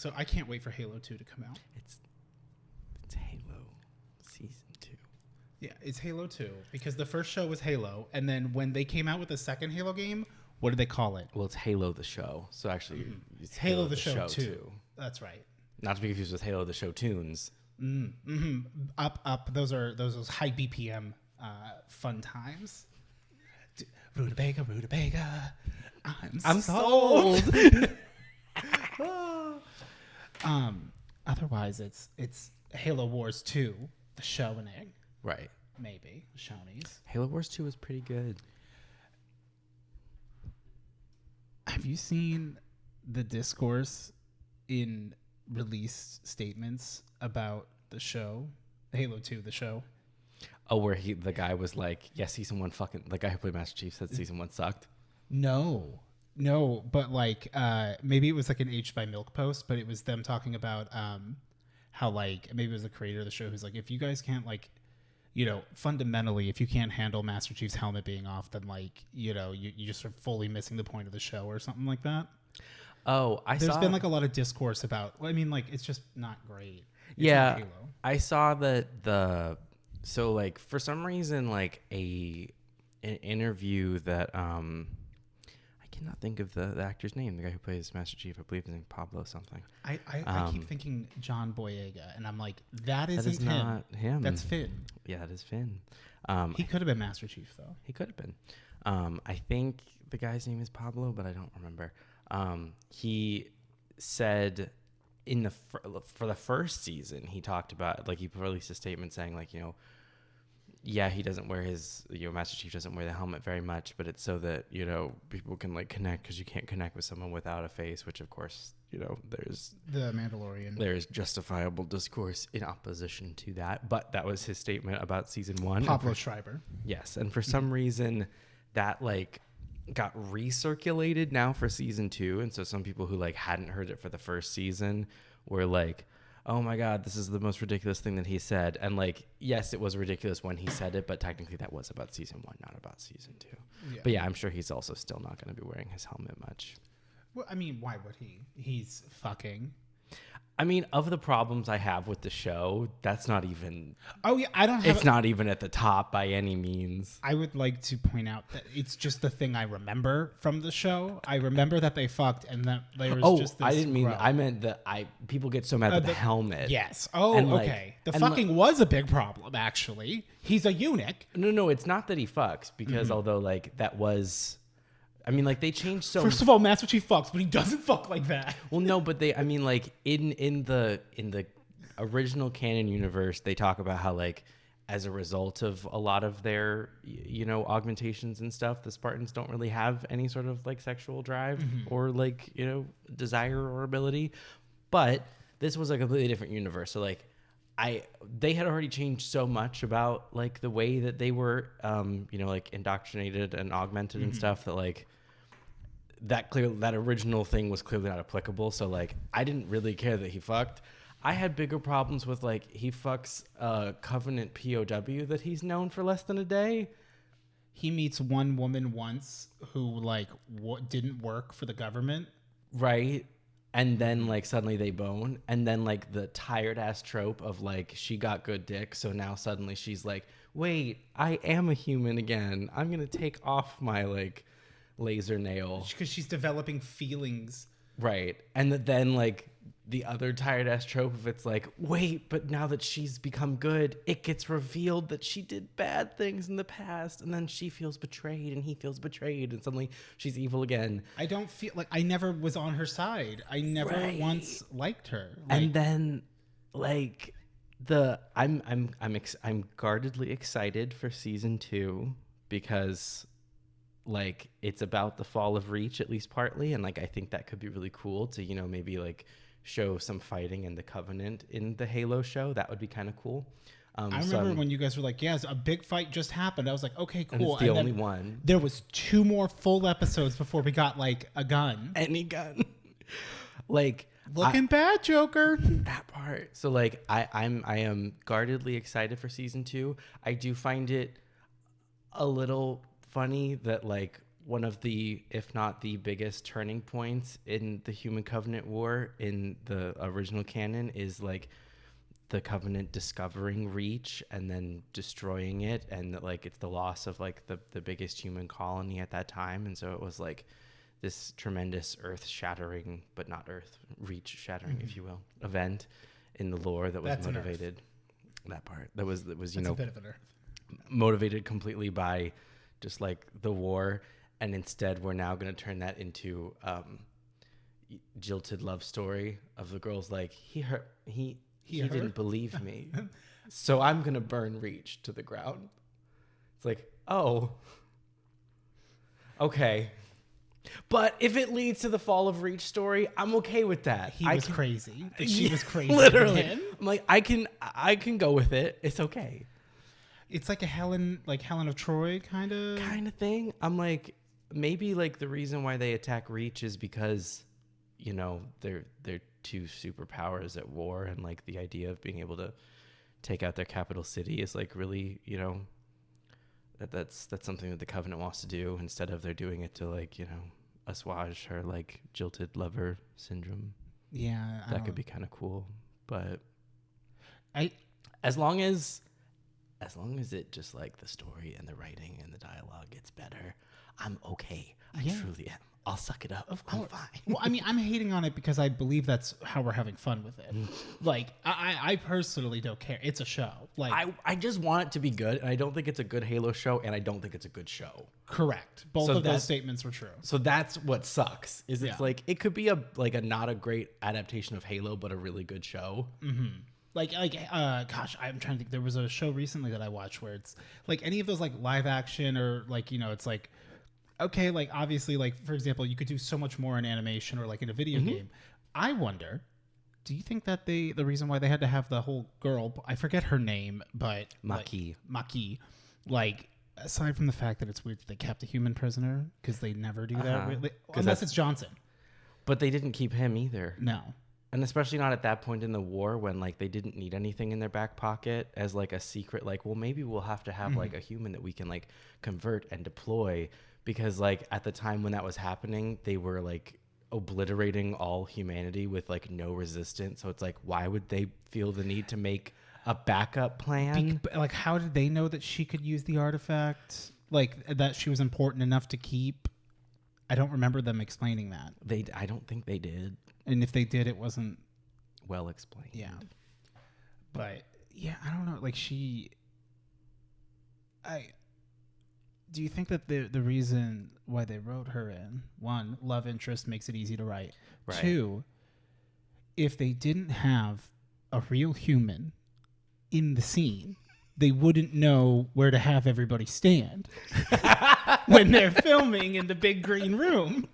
So I can't wait for Halo 2 to come out. It's Halo Season 2. Yeah, it's Halo 2 because the first show was Halo, and then when they came out with the second Halo game, what did they call it? Well, it's Halo the show. So actually, it's Halo the show 2. That's right. Not to be confused with Halo the show tunes. Up. Those are those high BPM fun times. Rutabaga. I'm sold. Otherwise, it's Halo Wars 2, the showing. Right. Maybe Shonies. Halo Wars 2 was pretty good. Have you seen the discourse in released statements about the show, Halo 2, the show? Oh, where the guy was like, yeah, season 1 fucking... The guy who played Master Chief said season 1 sucked. No, but like maybe it was like an Aged by Milk post, but it was them talking about how like maybe it was the creator of the show who's like, if you guys can't like, you know, fundamentally, if you can't handle Master Chief's helmet being off, then like, you know, you just are fully missing the point of the show or something like that. Oh, There's been like a lot of discourse about. I mean, like it's just not great. It's yeah, not Halo. I saw that so like for some reason like an interview that I cannot think of the actor's name, the guy who plays Master Chief. I believe his name Pablo something. I keep thinking John Boyega, and I'm like, that is him. Not him. That's Finn. Yeah, that is Finn. He could have been Master Chief though. He could have been. I think the guy's name is Pablo, but I don't remember. He said for the first season, he talked about, like, he released a statement saying, like, you know, yeah, he doesn't wear his, you know, Master Chief doesn't wear the helmet very much, but it's so that, you know, people can like connect, because you can't connect with someone without a face, which of course, you know, there's the Mandalorian. There's justifiable discourse in opposition to that, but that was his statement about season 1. Pablo Schreiber. Yes, and for some reason that like got recirculated now for season 2, and so some people who like hadn't heard it for the first season were like, oh my god, this is the most ridiculous thing that he said. And like, yes, it was ridiculous when he said it, but technically that was about season 1, not about season 2. Yeah. But yeah, I'm sure he's also still not going to be wearing his helmet much. Well, I mean, why would he? He's fucking. I mean, of the problems I have with the show, that's not even... Oh, yeah, I don't have... It's not even at the top by any means. I would like to point out that it's just the thing I remember from the show. I remember that they fucked and that there was just this... I didn't mean... I meant that people get so mad at the helmet. Yes. Oh, and okay. The fucking was a big problem, actually. He's a eunuch. No, it's not that he fucks, because although, like, that was... I mean, like, they changed so... First of all, Master Chief fucks, but he doesn't fuck like that. Well, no, but they... I mean, like, in the original canon universe, they talk about how, like, as a result of a lot of their, you know, augmentations and stuff, the Spartans don't really have any sort of, like, sexual drive or, like, you know, desire or ability. But this was a completely different universe. So, like, they had already changed so much about, like, the way that they were, you know, like, indoctrinated and augmented and stuff, that, like, that original thing was clearly not applicable. So, like, I didn't really care that he fucked. I had bigger problems with, like, he fucks a Covenant POW that he's known for less than a day. He meets one woman once who, like, didn't work for the government. Right. And then, like, suddenly they bone. And then, like, the tired-ass trope of, like, she got good dick, so now suddenly she's like, wait, I am a human again. I'm going to take off my, like, laser nail. Because she's developing feelings. Right. And then, like, the other tired-ass trope of it's like, wait, but now that she's become good, it gets revealed that she did bad things in the past, and then she feels betrayed, and he feels betrayed, and suddenly she's evil again. I don't feel like I never was on her side. I never once liked her. And then, like, I'm guardedly excited for season 2 because, like, it's about the fall of Reach, at least partly, and, like, I think that could be really cool to, you know, maybe, like, show some fighting in the Covenant in the Halo show. That would be kind of cool. I remember when you guys were like, yes, a big fight just happened. I was like, okay, cool. And it's the only one. There was 2 more full episodes before we got, like, a gun. Any gun. Like, looking bad, Joker. That part. So, like, I am guardedly excited for season 2. I do find it a little funny that, like, one of the, if not the biggest turning points in the Human Covenant War in the original canon is like the Covenant discovering Reach and then destroying it, and like it's the loss of like the biggest human colony at that time. And so it was like this tremendous earth shattering, but not earth Reach shattering, if you will, event in the lore that was motivated. That part that was you know, a bit of an earth. Motivated completely by just like the war, and instead we're now going to turn that into jilted love story of the girls like he didn't believe me, so I'm going to burn Reach to the ground. It's like, oh, okay. But if it leads to the fall of Reach story, I'm okay with that. He was crazy. She was crazy. Literally. I'm like, I can go with it. It's okay. It's like a Helen of Troy kind of thing. I'm like, maybe like the reason why they attack Reach is because, you know, they're two superpowers at war, and like the idea of being able to take out their capital city is like really, you know, that's something that the Covenant wants to do, instead of they're doing it to like, you know, assuage her like jilted lover syndrome. Yeah, that could be kind of cool, but as long as it just like the story and the writing and the dialogue gets better, I'm okay. I truly am. I'll suck it up. Of course. I'm fine. Well, I mean, I'm hating on it because I believe that's how we're having fun with it. Like, I personally don't care. It's a show. Like, I just want it to be good, and I don't think it's a good Halo show, and I don't think it's a good show. Correct. Both of those statements were true. So that's what sucks. It's like it could be a not a great adaptation of Halo, but a really good show. Mm-hmm. Gosh, I'm trying to think. There was a show recently that I watched where it's like any of those like live action or like, you know, it's like, okay, like obviously, like for example, you could do so much more in animation or like in a video game. I wonder, do you think that the reason why they had to have the whole girl, I forget her name, but Maki, like aside from the fact that it's weird that they kept a human prisoner, because they never do that really, unless it's Johnson. But they didn't keep him either. No. And especially not at that point in the war when like they didn't need anything in their back pocket as like a secret, like, well, maybe we'll have to have like a human that we can like convert and deploy, because like at the time when that was happening, they were like obliterating all humanity with like no resistance. So it's like, why would they feel the need to make a backup plan? Like, how did they know that she could use the artifact? Like that she was important enough to keep? I don't remember them explaining that. I don't think they did. And if they did, it wasn't well explained. Yeah. But yeah, I don't know. Like do you think that the reason why they wrote her in, one, love interest makes it easy to write. Right. Two, if they didn't have a real human in the scene, they wouldn't know where to have everybody stand when they're filming in the big green room.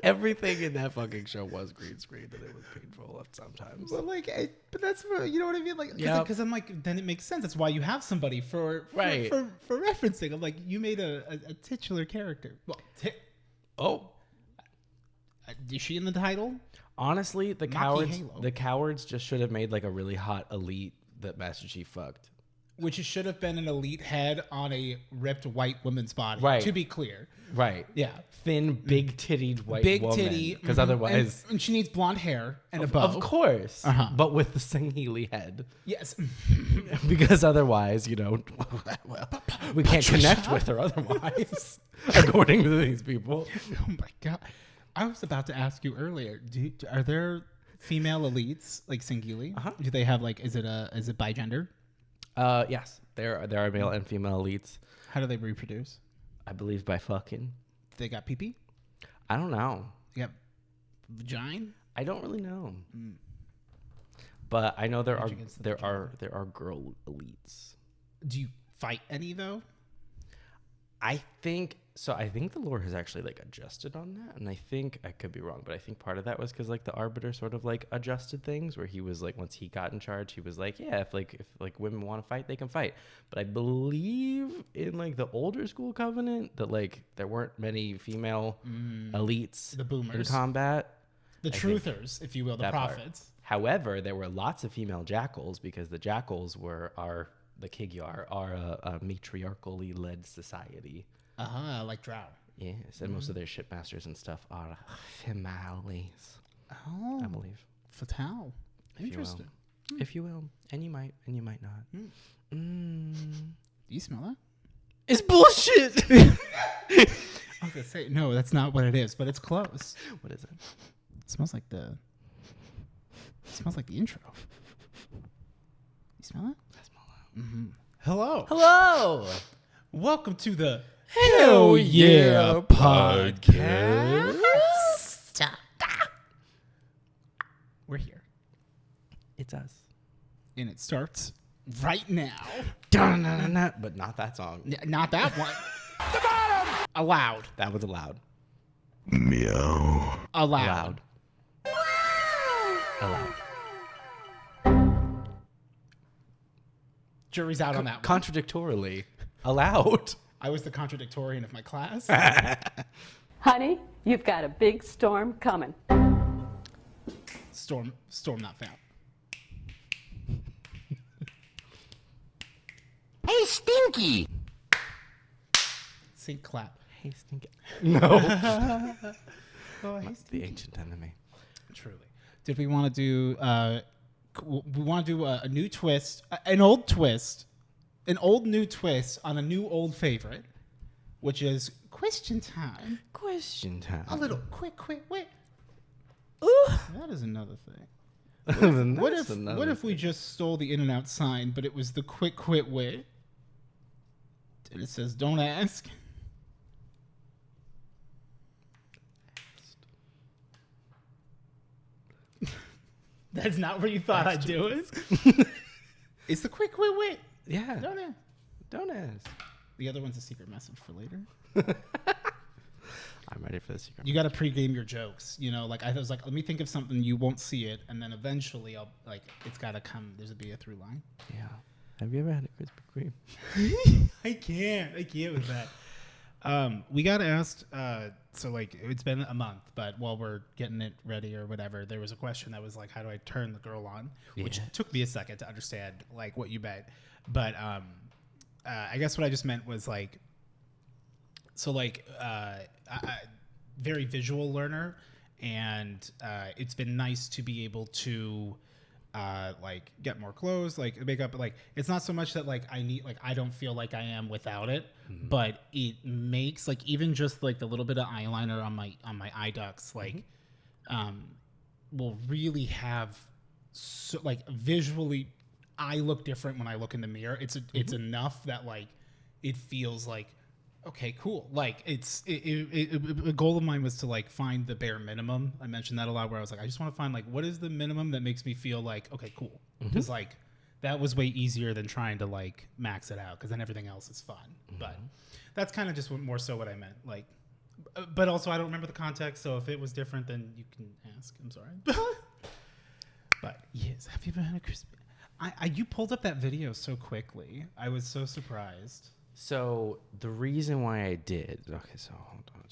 Everything in that fucking show was green screen, and it was painful sometimes. Well, like, but that's you know what I mean, like, because I'm like, then it makes sense. That's why you have somebody for referencing. I'm like, you made a titular character. Well, is she in the title? Honestly, the cowards just should have made like a really hot elite that Master Chief fucked. Which should have been an elite head on a ripped white woman's body. Right. To be clear. Right. Yeah. Thin, big-tittied white woman. Because otherwise... And she needs blonde hair and a bow. Of course. But with the Sangheili head. Yes. Because otherwise, you know, we can't connect with her otherwise, according to these people. Oh, my God. I was about to ask you earlier, are there female elites like Sangheili? Do they have, like, is it bigender? Yes, there are male and female elites. How do they reproduce? I believe by fucking. They got pee-pee? I don't know. They got vagina? I don't really know. But I know there are girl elites. Do you fight any though? I think the lore has actually like adjusted on that, and I think I could be wrong, but I think part of that was because like the Arbiter sort of like adjusted things, where he was like, once he got in charge, he was like, yeah, if women want to fight, they can fight. But I believe in like the older school Covenant that like there weren't many female elites, the boomers in combat, the truthers, if you will, the prophets. However, there were lots of female jackals, because the jackals the Kigyar are a matriarchally led society. Like drow. Yes, and most of their shipmasters and stuff are females. Oh, I believe. Fatal. Interesting. If you will, and you might not. Do you smell that? It's bullshit. I was gonna say no, that's not what it is, but it's close. What is it? It smells like the intro. You smell it? I smell that. Hello. Welcome to the Hell Yeah podcast. We're here. It's us. And it starts right now. Dun-dun-dun-dun. But not that song. Not that one. The bottom. Allowed. That was allowed. Meow. Allowed. Allowed. Jury's out on that one. Contradictorily allowed. I was the contradictorian of my class. Honey, you've got a big storm coming. Storm not found. Hey, Stinky! Sync clap. Hey, Stinky. No. Oh, hey, The ancient enemy. Truly. Did we want to do? We want to do a new twist, an old new twist on a new old favorite, which is question time. Question time. A little quick wait. Ooh. That is another thing. What What if we just stole the In-N-Out sign, but it was the quick quit wait? And it says, "Don't ask." That's not where you thought I'd do it. It's the quick quit wait. Yeah. Don't ask. Don't ask. The other one's a secret message for later. I'm ready for the secret. You got to pregame your jokes. You know, like I was like, let me think of something, you won't see it, and then eventually I'll it's got to come. There's be a through line. Yeah. Have you ever had a Krispy Kreme? I can't with that. We got asked. So like it's been a month, but while we're getting it ready or whatever, there was a question that was like, how do I turn the girl on? Which took me a second to understand like what you meant. But I guess what I just meant was like, so like very visual learner, and it's been nice to be able to like get more clothes, like makeup. Like it's not so much that like I need, like I don't feel like I am without it, but it makes like even just like the little bit of eyeliner on my eye ducts like will really have so like visually I look different when I look in the mirror. It's enough that like it feels like okay, cool. Like a goal of mine was to like find the bare minimum. I mentioned that a lot where I was like, I just want to find like, what is the minimum that makes me feel like, okay, cool. Because like that was way easier than trying to like max it out. Cause then everything else is fun. But that's kind of just more so what I meant. Like, but also I don't remember the context. So if it was different, then you can ask. I'm sorry. But yes, have you ever had a crispy? You pulled up that video so quickly. I was so surprised. So the reason why I did. Okay, so hold on.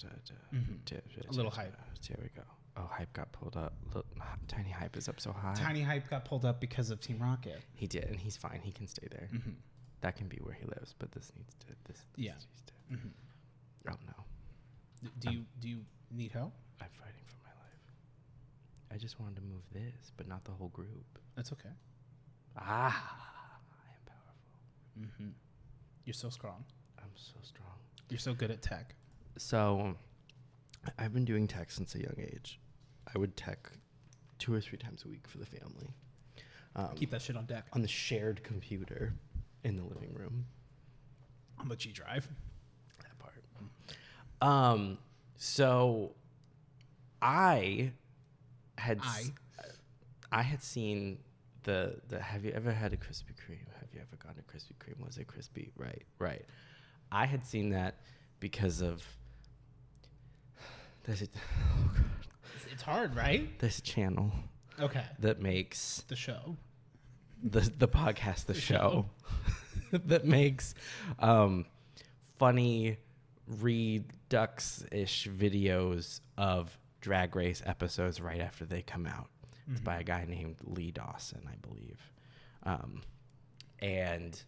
A little hype. Here we go. Oh, hype got pulled up. Look, Tiny Hype is up so high. Tiny Hype got pulled up because of Team Rocket. He did, and he's fine. He can stay there. That can be where he lives, but this needs to. This Yeah. needs to. Oh no. Do you need help? I'm fighting for my life. I just wanted to move this, but not the whole group. That's okay. I am powerful. You're so strong. I'm so strong. You're so good at tech. So, I've been doing tech since a young age. I would tech 2 or 3 times a week for the family. Keep that shit on deck. On the shared computer in the living room. On the G drive. That part. So, I had seen the have you ever had a Krispy Kreme? Have you ever gotten a Krispy Kreme? Was it crispy? Right. I had seen that because of oh God. It's hard, right? There's a channel Okay. that makes The show. the podcast the show that makes funny redux-ish videos of Drag Race episodes right after they come out. It's by a guy named Lee Dawson, I believe. And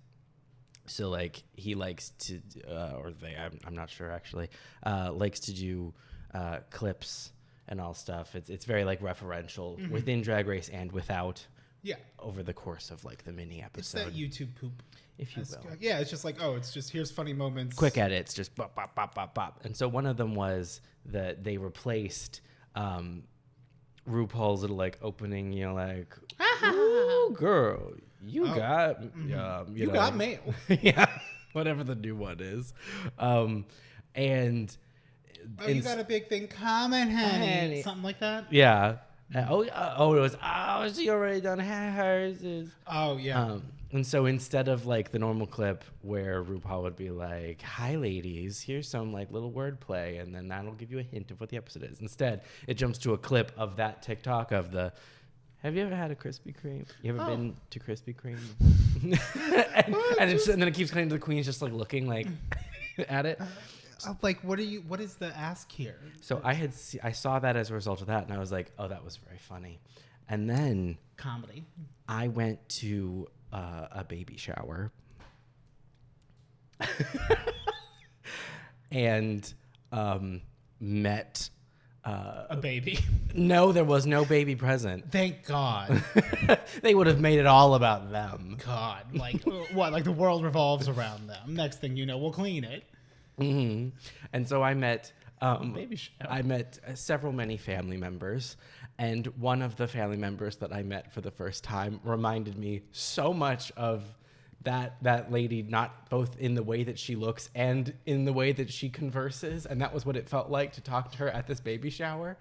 So like he likes to, or they, I'm not sure actually, likes to do clips and all stuff. It's very like referential within Drag Race and without. Yeah. Over the course of like the mini It's episode. that YouTube poop. If you will. Yeah, it's just like, oh, it's just here's funny moments. Quick edits, just bop, bop, bop, bop, bop. And so one of them was that they replaced RuPaul's little like opening, you know, like, ooh, girl, you got, you got mail. Yeah, whatever the new one is. And you got a big thing coming, honey. Something like that. Yeah. It was, she already done hers. Oh, yeah. And so instead of like the normal clip where RuPaul would be like, hi ladies, here's some like little wordplay, and then that'll give you a hint of what the episode is. Instead, it jumps to a clip of that TikTok of the, have you ever had a Krispy Kreme? You ever been to Krispy Kreme? and then it keeps cutting to the queens just like looking like at it. Like, what is the ask here? So I saw that as a result of that, and I was like, oh, that was very funny. And then Comedy. I went to a baby shower. And met a baby. No, there was no baby present. Thank God. They would have made it all about them. God. Like, what? Like the world revolves around them. Next thing you know, we'll clean it. Mm-hmm. And so I met many family members, and one of the family members that I met for the first time reminded me so much of that lady, not both in the way that she looks and in the way that she converses, and that was what it felt like to talk to her at this baby shower.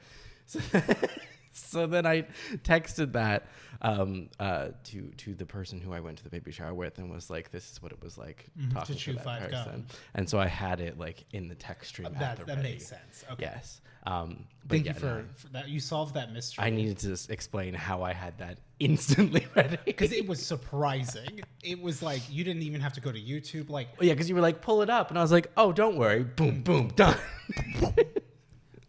So then I texted that to the person who I went to the baby shower with, and was like, "This is what it was like talking to that person." Gum. And so I had it like in the text stream. That makes sense. Okay. Yes. Thank you for that. You solved that mystery. I needed to just explain how I had that instantly ready because it was surprising. It was like you didn't even have to go to YouTube. Like, yeah, because you were like, "Pull it up," and I was like, "Oh, don't worry." Boom, boom, done.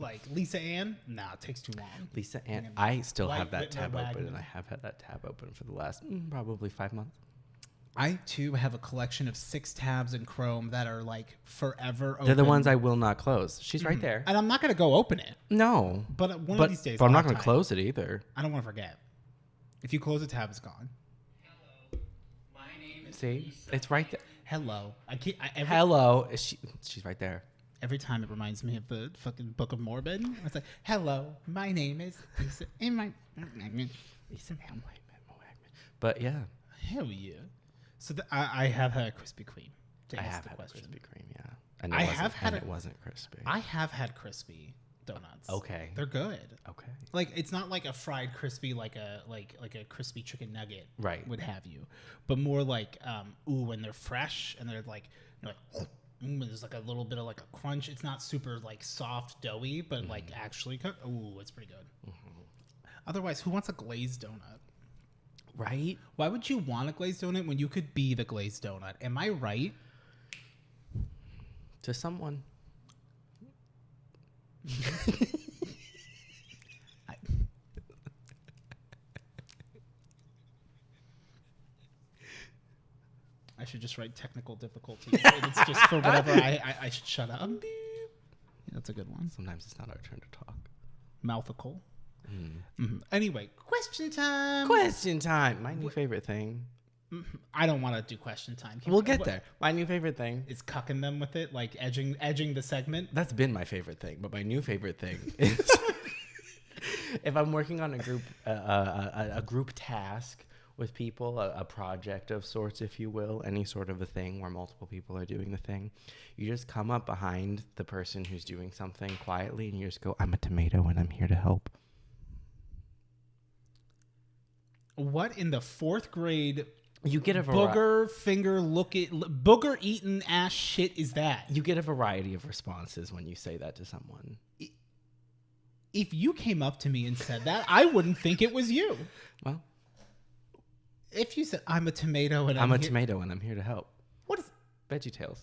Like Lisa Ann? Nah, it takes too long. Lisa Ann. I still have that Whitmer tab Wagner. open, and I have had that tab open for the last probably 5 months. I too have a collection of 6 tabs in Chrome that are like forever open. They're the ones I will not close. She's right there. And I'm not gonna go open it. No. But one of these days. But I'm I'll not have going to time. close it either. I don't want to forget. If you close a tab, it's gone. Hello, my name is See? Lisa. It's right there. Hello. Hello. She's right there. Every time it reminds me of the fucking Book of Morbid. It's like, hello, my name is Lisa. But yeah. Hell yeah. So I have had a Krispy Kreme. To I answer have the had question. a Krispy Kreme, yeah. And it it wasn't crispy. I have had crispy donuts. Okay. They're good. Okay. Like it's not like a fried crispy like a crispy chicken nugget Right. would have you, but more like when they're fresh and they're like there's like a little bit of like a crunch. It's not super like soft doughy, but like actually cooked. Ooh, it's pretty good. Otherwise, who wants a glazed donut? Right? Why would you want a glazed donut when you could be the glazed donut? Am I right? To someone. I should just write technical difficulties. And it's just for whatever I should shut up. Yeah, that's a good one. Sometimes it's not our turn to talk. Mouthical. Anyway, question time. Question time. My new favorite thing. I don't want to do question time. We'll get there. My new favorite thing. Is cucking them with it, like edging the segment. That's been my favorite thing, but my new favorite thing is if I'm working on a group task with people, a project of sorts, if you will, any sort of a thing where multiple people are doing the thing, you just come up behind the person who's doing something quietly and you just go, "I'm a tomato and I'm here to help." What in the 4th grade You get a booger eating ass shit is that? You get a variety of responses when you say that to someone. If you came up to me and said that, I wouldn't think it was you. Well, if you said, "I'm a tomato and I'm a tomato and I'm here to help." What is VeggieTales.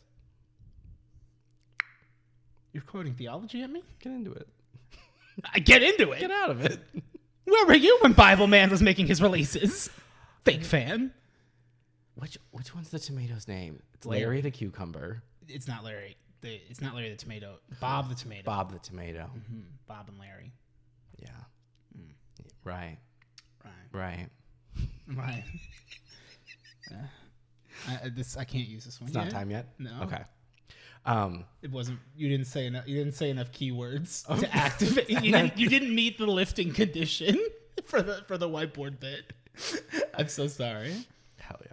You're quoting theology at me? Get into it. Get into it. Get out of it. Where were you when Bible Man was making his releases? Fake fan. Which one's the tomato's name? It's Larry. Larry the cucumber. It's not Larry. It's not Larry the tomato. Bob the tomato. Bob the tomato. Bob and Larry. Yeah. Right. Right. Right. I can't use this one. It's not time yet? No. Okay. It wasn't. You didn't say enough. You didn't say enough keywords to activate. You didn't meet the lifting condition for the whiteboard bit. I'm so sorry. Hell yeah.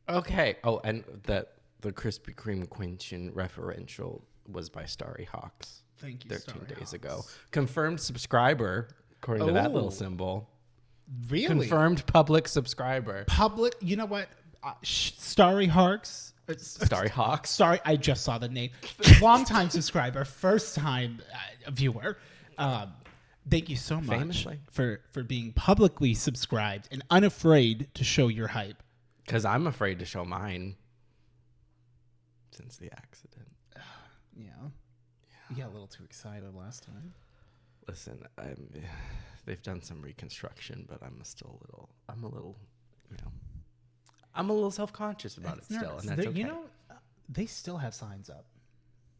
Okay. Oh, and the Krispy Kreme Quentin referential was by Starry Hawks. Thank you. 13 Starry days Hawks. ago. Confirmed subscriber, according to that little symbol. Really? Confirmed public subscriber. Public. You know what? Starry Hawks. Starry Hawks. Sorry, I just saw the name. Long time subscriber, first time viewer. Thank you so much Famously. for being publicly subscribed and unafraid to show your hype. Because I'm afraid to show mine since the accident. Yeah. You got a little too excited last time. Listen, they've done some reconstruction, but I'm a little self-conscious about it still, and that's okay. You know, they still have signs up.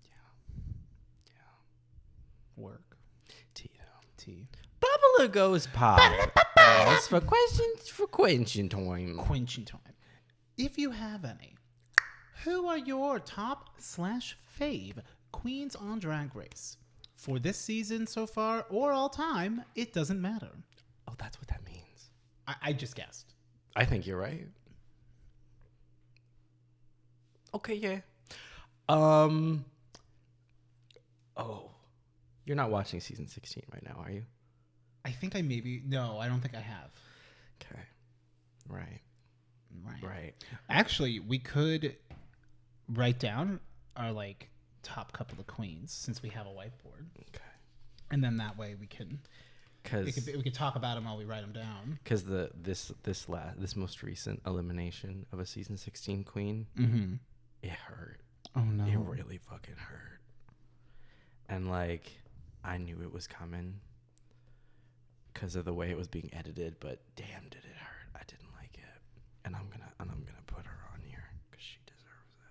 Yeah. Work. Tito. T. Bubble goes pop. Yes, for questions for Quentin time. Quentin time. If you have any, who are your top/fave queens on Drag Race? For this season so far or all time, it doesn't matter. Oh, that's what that means. I just guessed. I think you're right. Okay, yeah. Oh, you're not watching season 16 right now, are you? I think I don't think I have. Okay. Right. Actually, we could write down our top couple of queens since we have a whiteboard. Okay. And then that way we can we could talk about them while we write them down. Because this most recent elimination of a season 16 queen, it hurt. Oh no! It really fucking hurt. And I knew it was coming because of the way it was being edited, but damn, did it hurt! I didn't like it, and I'm gonna put her on here because she deserves it.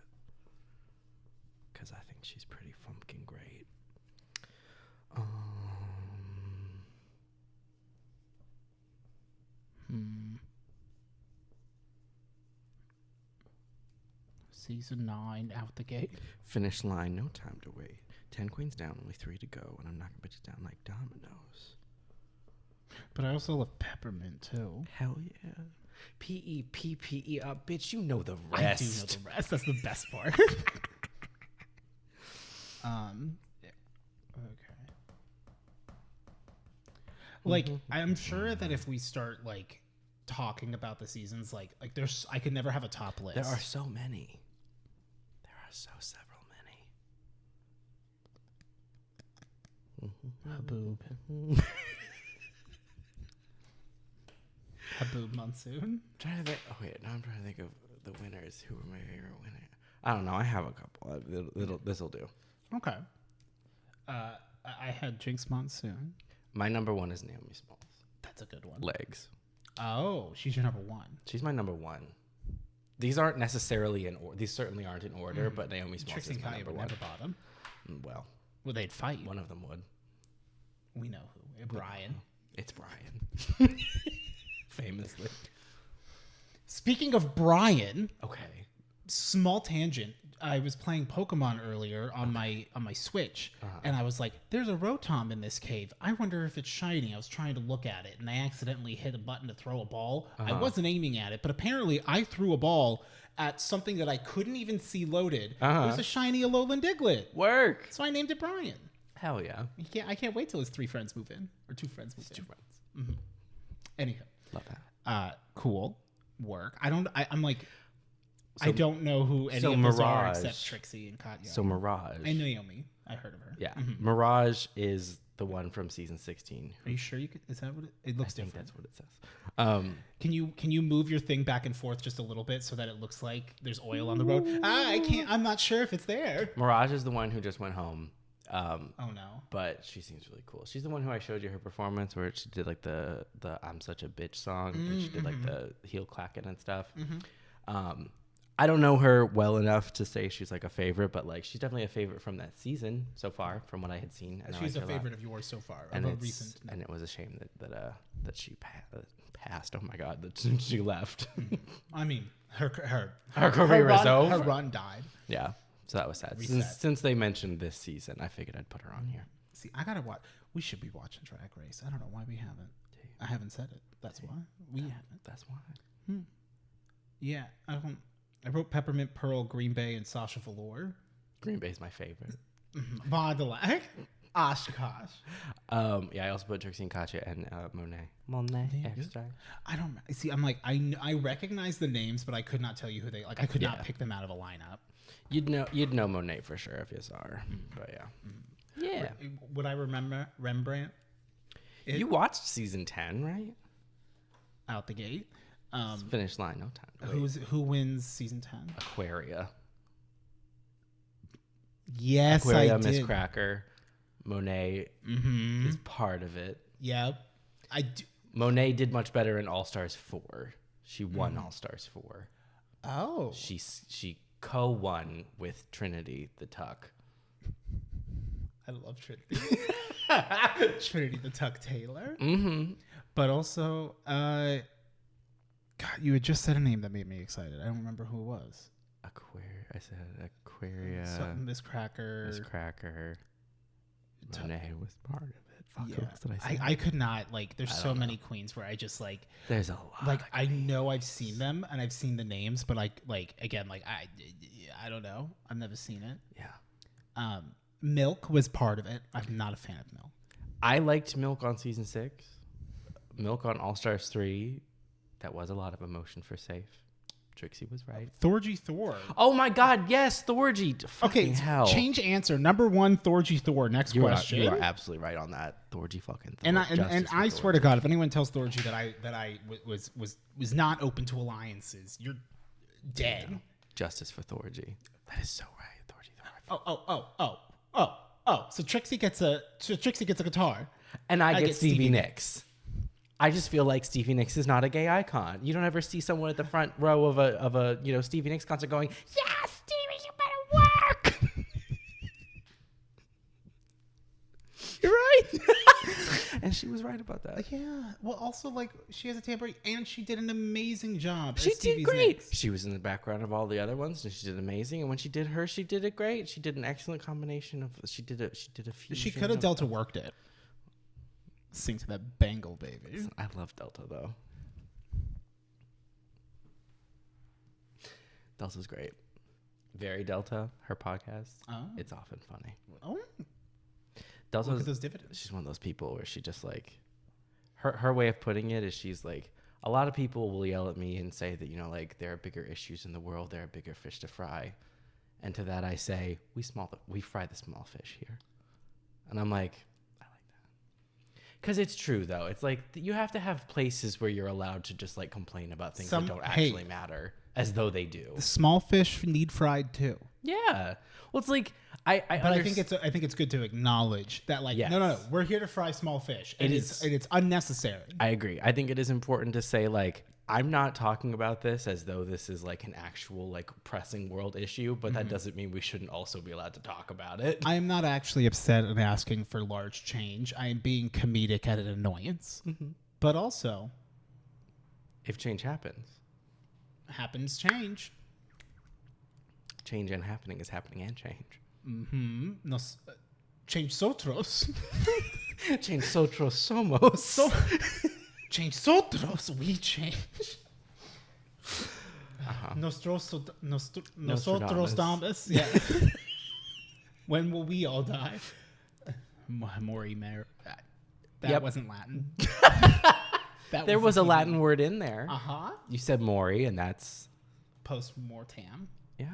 Because I think she's pretty fucking great. Season 9 out the gate. Finish line, no time to wait. 10 queens down, only 3 to go, and I'm knocking bitches down like dominoes. But I also love Peppermint too. Hell yeah. P-E-P-P-E up, bitch. You know the rest. I do know the rest. That's the best part. Okay. I'm sure that if we start talking about the seasons, there's I could never have a top list. There are so many. There are several many. Haboob. Haboob Monsoon. Now I'm trying to think of the winners. Who were my favorite winner? I don't know. I have a couple. This'll do. Okay. I had Jinx Monsoon. My number 1 is Naomi Smalls. That's a good one. Legs. Oh, she's your number 1. She's my number 1. These aren't necessarily in order. These certainly aren't in order, but Naomi Smalls Trixie is and my Kanye number would 1. never bottom. Well, They'd fight. one of them would. We know who. Brian. It's Brian. Famously. Speaking of Brian, Okay. small tangent. I was playing Pokemon earlier on my Switch, and I was like, "There's a Rotom in this cave. I wonder if it's shiny." I was trying to look at it, and I accidentally hit a button to throw a ball. I wasn't aiming at it, but apparently I threw a ball at something that I couldn't even see loaded. It was a shiny Alolan Diglett. Work. So I named it Brian. Hell yeah. I can't wait till his 3 friends move in, or 2 friends move in. 2 friends. Anyhow, Love that. cool work. I don't know who any so of those are Mirage. except Trixie and Katya. So Mirage. And Naomi. I heard of her. Yeah. Mirage is the one from season 16. Are you sure you could? Is that what it looks I think different? that's what it says. Can you move your thing back and forth just a little bit so that it looks like there's oil on the road? I can't. I'm not sure if it's there. Mirage is the one who just went home, Oh no. But she seems really cool. She's the one who I showed you her performance where she did like the I'm Such a Bitch song, and she did like the heel clacking and stuff. I don't know her well enough to say she's like a favorite, but like she's definitely a favorite from that season so far, from what I had seen. And She's a favorite of yours so far. And, Recent. And it was a shame that she passed. Oh my God, that she left. I mean, her career is over. Her run died. Yeah, so that was sad. Reset. Since they mentioned this season, I figured I'd put her on here. See, I gotta watch. We should be watching Drag Race. I don't know why we haven't. I haven't said it. That's why we haven't. That's why. Yeah, I wrote Peppermint Pearl, Green Bay, and Sasha Velour. Green Bay's my favorite. Badalak, Oshkosh. Yeah, I also put Trixie and Katya and Monet. Extra. I don't see. I'm like I recognize the names, but I could not tell you who they like. I could not pick them out of a lineup. You'd know Monet for sure if you saw her. But yeah. Yeah. Would I remember Rembrandt? You watched season 10, right? Out the gate. Finish line, no time. Who wins season 10? Aquaria. Yes, Aquaria, I did. Miss Cracker. Monet is part of it. Yep. I do. Monet did much better in All Stars 4. She won All Stars 4. Oh. She co-won with Trinity the Tuck. I love Trinity. Trinity the Tuck Taylor. Mm-hmm. But also, God, you had just said a name that made me excited. I don't remember who it was. I said Aquaria. Miss Cracker. Miss Cracker. Monet was part of it. Fuck, Yeah. who else did I say? I could not, like, there's so many queens where I just, like... There's a lot. Like, I know I've seen them, and I've seen the names, but, like again, like, I don't know. I've never seen it. Yeah. Milk was part of it. I'm not a fan of Milk. I liked Milk on season 6. Milk on All Stars 3. That was a lot of emotion for Safe. Trixie was right. Thorgy Thor. Oh my God, yes, Thorgy. Okay, hell. Change answer. Number 1, Thorgy Thor. Next question. You are absolutely right on that. Thorgy fucking Thor. And I swear to God, if anyone tells Thorgy that I was not open to alliances, you're dead. Yeah. Justice for Thorgy. That is so right. Thorgy Thor. Oh. So Trixie gets a guitar. And I get Stevie Nicks. I just feel like Stevie Nicks is not a gay icon. You don't ever see someone at the front row of a Stevie Nicks concert going, "Yeah, Stevie, you better work." You're right. And she was right about that. Yeah. Well, also, like, she has a tambourine, and she did an amazing job. She as did Stevie's great. Nicks. She was in the background of all the other ones, and she did amazing. And when she did her, she did it great. She did an excellent combination of. She did a few. She could have Delta worked it. Sing to that Bengal baby. I love Delta though. Delta's great. Very Delta. Her podcast. Oh. It's often funny. Oh. Delta's, Look at those dividends. She's one of those people where she just like her way of putting it is she's like, a lot of people will yell at me and say that, like, there are bigger issues in the world, there are bigger fish to fry. And to that I say, we fry the small fish here. And I'm like, I like that. Because it's true though. It's like you have to have places where you're allowed to just like complain about things that don't actually matter as though they do. The small fish need fried too. Yeah. Well, it's like I think it's good to acknowledge that, like, yes. no, we're here to fry small fish. It's unnecessary. I agree. I think it is important to say, like, I'm not talking about this as though this is like an actual like pressing world issue, but that doesn't mean we shouldn't also be allowed to talk about it. I am not actually upset and asking for large change. I am being comedic at an annoyance, but also, if change happens, change. Change and happening is happening and change. Change sotros. Change sotros somos. Change sotros, we change. Nosotros damas. Yeah. When will we all die? Mori Mer. That wasn't Latin. There was a Latin word in there. You said Mori, and that's post mortem. Yeah.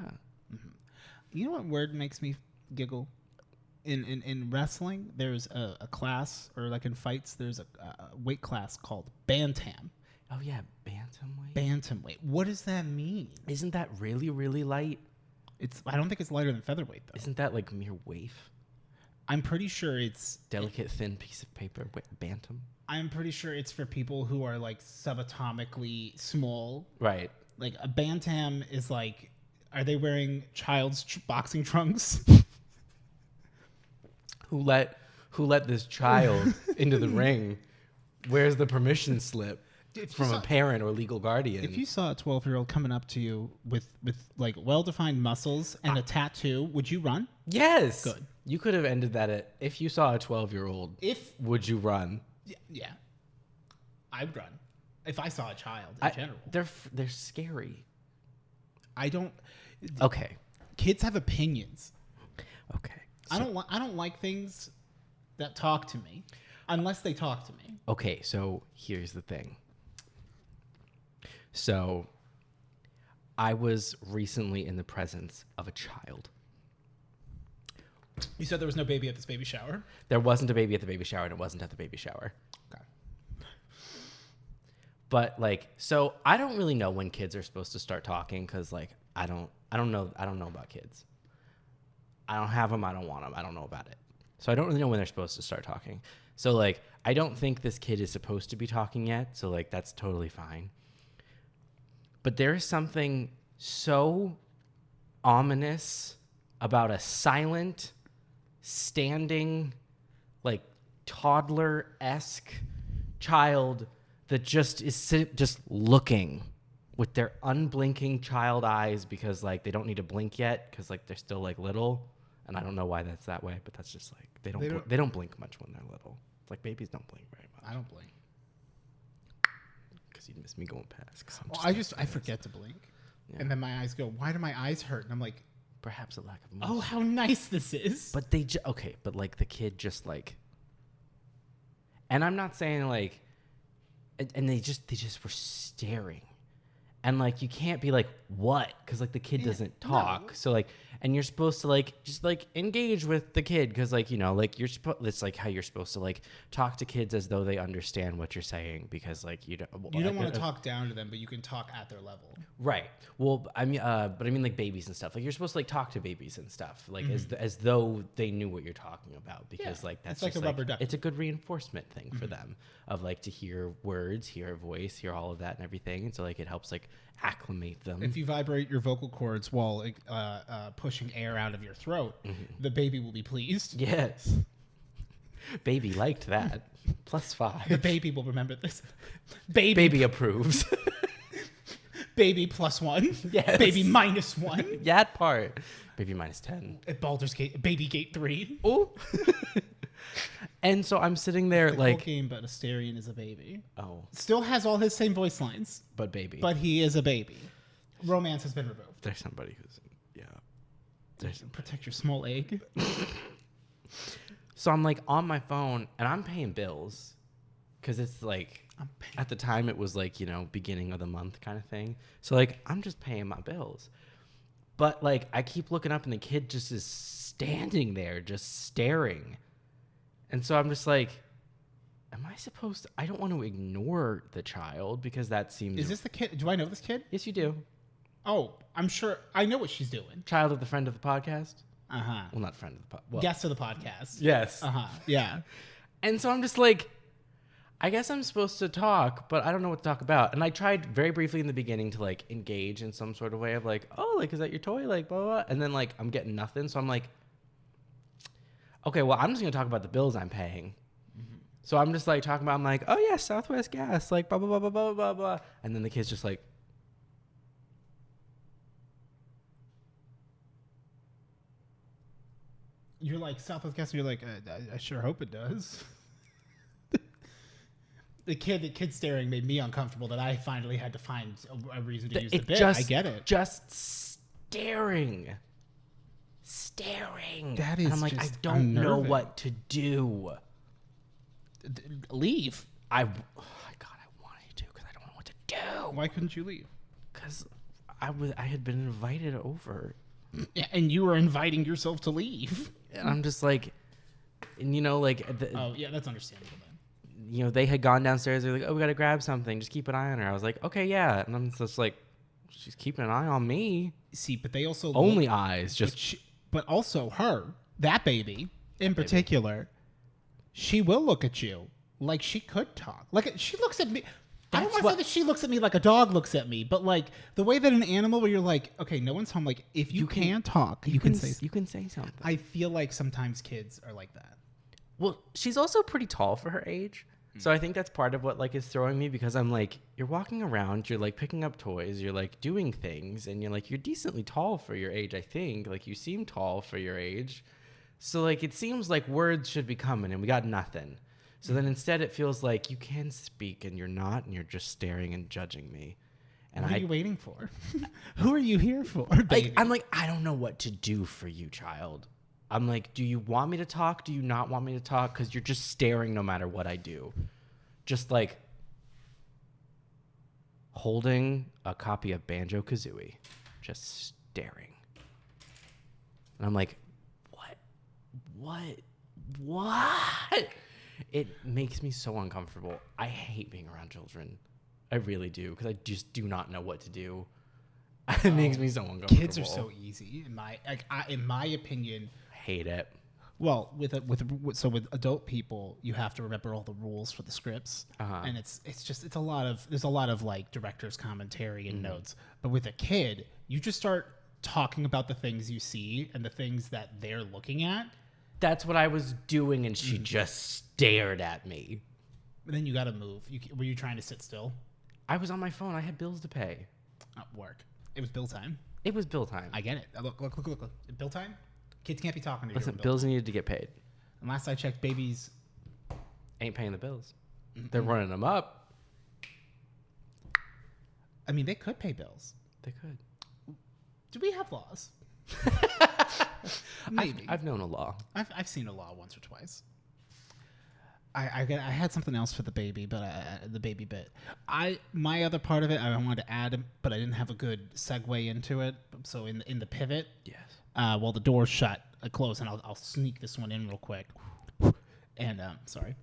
You know what word makes me giggle? In wrestling, there's a class, or like in fights, there's a weight class called bantam. Oh yeah, bantamweight. Bantamweight. What does that mean? Isn't that really, really light? I don't think it's lighter than featherweight though. Isn't that like mere waif? I'm pretty sure it's Delicate, thin piece of paper. Wait, bantam? I'm pretty sure it's for people who are like subatomically small. Right. Like a bantam is like, are they wearing child's boxing trunks? Who let this child into the ring? Where's the permission slip from a parent or legal guardian? If you saw a 12-year-old coming up to you with like well-defined muscles and a tattoo, would you run? Yes. Good. You could have ended that at, if you saw a 12-year-old, would you run? Yeah. I'd run. If I saw a child in general. They're scary. I don't. Okay. Kids have opinions. Okay. I don't like things that talk to me unless they talk to me. Okay, so here's the thing. So I was recently in the presence of a child. You said there was no baby at this baby shower? There wasn't a baby at the baby shower, and it wasn't at the baby shower. Okay. But like, so I don't really know when kids are supposed to start talking because like I don't know about kids. I don't have them. I don't want them. I don't know about it. So I don't really know when they're supposed to start talking. So like, I don't think this kid is supposed to be talking yet. So like, that's totally fine. But there is something so ominous about a silent, standing, like toddler-esque child that just is just looking with their unblinking child eyes because like they don't need to blink yet because like they're still like little. And I don't know why that's that way, but that's just like they don't blink much when they're little. It's like babies don't blink very much. I don't blink. Because you'd miss me going past. I forget to blink. Yeah. And then my eyes go, why do my eyes hurt? And I'm like, perhaps a lack of motion. Oh, how nice this is. But but like the kid just like, and I'm not saying like, and they just were staring. And like you can't be like what because like the kid doesn't talk. No. So like, and you're supposed to like just like engage with the kid because like, you know, like it's like how you're supposed to like talk to kids as though they understand what you're saying because like you don't want to talk down to them, but you can talk at their level. Right. Well, I mean, but I mean like babies and stuff. Like you're supposed to like talk to babies and stuff like as though they knew what you're talking about because like that's it's like a rubber duck. It's a good reinforcement thing for them of like to hear words, hear a voice, hear all of that and everything. And so like it helps like acclimate them. If you vibrate your vocal cords while pushing air out of your throat, the baby will be pleased. Yes. Baby liked that. +5. The baby will remember this. Baby approves. Baby +1. Yes. Baby -1. That part. Baby -10. At Baldur's Gate, Baby Gate 3. Oh. And so I'm sitting there the like whole game, but Asterion is a baby. Oh. Still has all his same voice lines. But baby. But he is a baby. Romance has been removed. There's somebody who's protect your small egg. So I'm like on my phone and I'm paying bills because it's like at the time it was like, you know, beginning of the month kind of thing. So like I'm just paying my bills. But like I keep looking up and the kid just is standing there just staring. And so I'm just like, am I supposed to? I don't want to ignore the child because that seems. Is this the kid? Do I know this kid? Yes, you do. Oh, I'm sure. I know what she's doing. Child of the friend of the podcast? Uh-huh. Well, not friend of the podcast. Well, guest of the podcast. Yes. Uh-huh. Yeah. And so I'm just like, I guess I'm supposed to talk, but I don't know what to talk about. And I tried very briefly in the beginning to like engage in some sort of way of like, oh, like, is that your toy? Like, blah, blah, blah. And then like, I'm getting nothing. So I'm like, okay, well, I'm just going to talk about the bills I'm paying. Mm-hmm. So I'm just like talking about, I'm like, oh yeah, Southwest Gas, like blah, blah, blah, blah, blah, blah, blah. And then the kid's just like, you're like Southwest Gas, and you're like, I sure hope it does. The kid staring made me uncomfortable that I finally had to find a reason to use the bit. I get it. Just staring. That is and I'm like, I don't know what to do. Leave. God, I wanted to because I don't know what to do. Why couldn't you leave? Because I had been invited over. Yeah, and you were inviting yourself to leave. And I'm just like, and you know, like. Oh, yeah, that's understandable then. You know, they had gone downstairs. They're like, oh, we got to grab something. Just keep an eye on her. I was like, okay, yeah. And I'm just like, she's keeping an eye on me. See, but they also. Only eyes. Just. But also her, that baby. in particular, she will look at you like she could talk. Like she looks at me. I don't want to say that she looks at me like a dog looks at me, but like the way that an animal where you're like, okay, no one's home. Like if you can talk, you can say something. I feel like sometimes kids are like that. Well, she's also pretty tall for her age. So I think that's part of what like is throwing me, because I'm like, you're walking around, you're like picking up toys, you're like doing things, and you're like, you're decently tall for your age, I think. Like you seem tall for your age. So like it seems like words should be coming and we got nothing. So then instead it feels like you can speak and you're not, and you're just staring and judging me. And what are you waiting for? Who are you here for, baby? I'm like, I don't know what to do for you, child. I'm like, do you want me to talk? Do you not want me to talk? Because you're just staring no matter what I do. Just like holding a copy of Banjo-Kazooie. Just staring. And I'm like, what? It makes me so uncomfortable. I hate being around children. I really do, because I just do not know what to do. It makes me so uncomfortable. Kids are so easy in my opinion. Hate it. Well, with adult people, you have to remember all the rules for the scripts, and it's a lot of like director's commentary and notes. But with a kid, you just start talking about the things you see and the things that they're looking at. That's what I was doing, and she just stared at me. And then you got to move. Were you trying to sit still? I was on my phone. I had bills to pay. Work. It was bill time. It was bill time. I get it. Look. Bill time? Kids can't be talking to you. Listen, bills needed to get paid. And last I checked, babies ain't paying the bills. They're running them up. I mean, they could pay bills. They could. Do we have laws? Maybe. I've known a law. I've seen a law once or twice. I had something else for the baby, but the baby bit. My other part of it I wanted to add, but I didn't have a good segue into it. So in the pivot, yes. While the door's shut, I close, and I'll sneak this one in real quick. And sorry.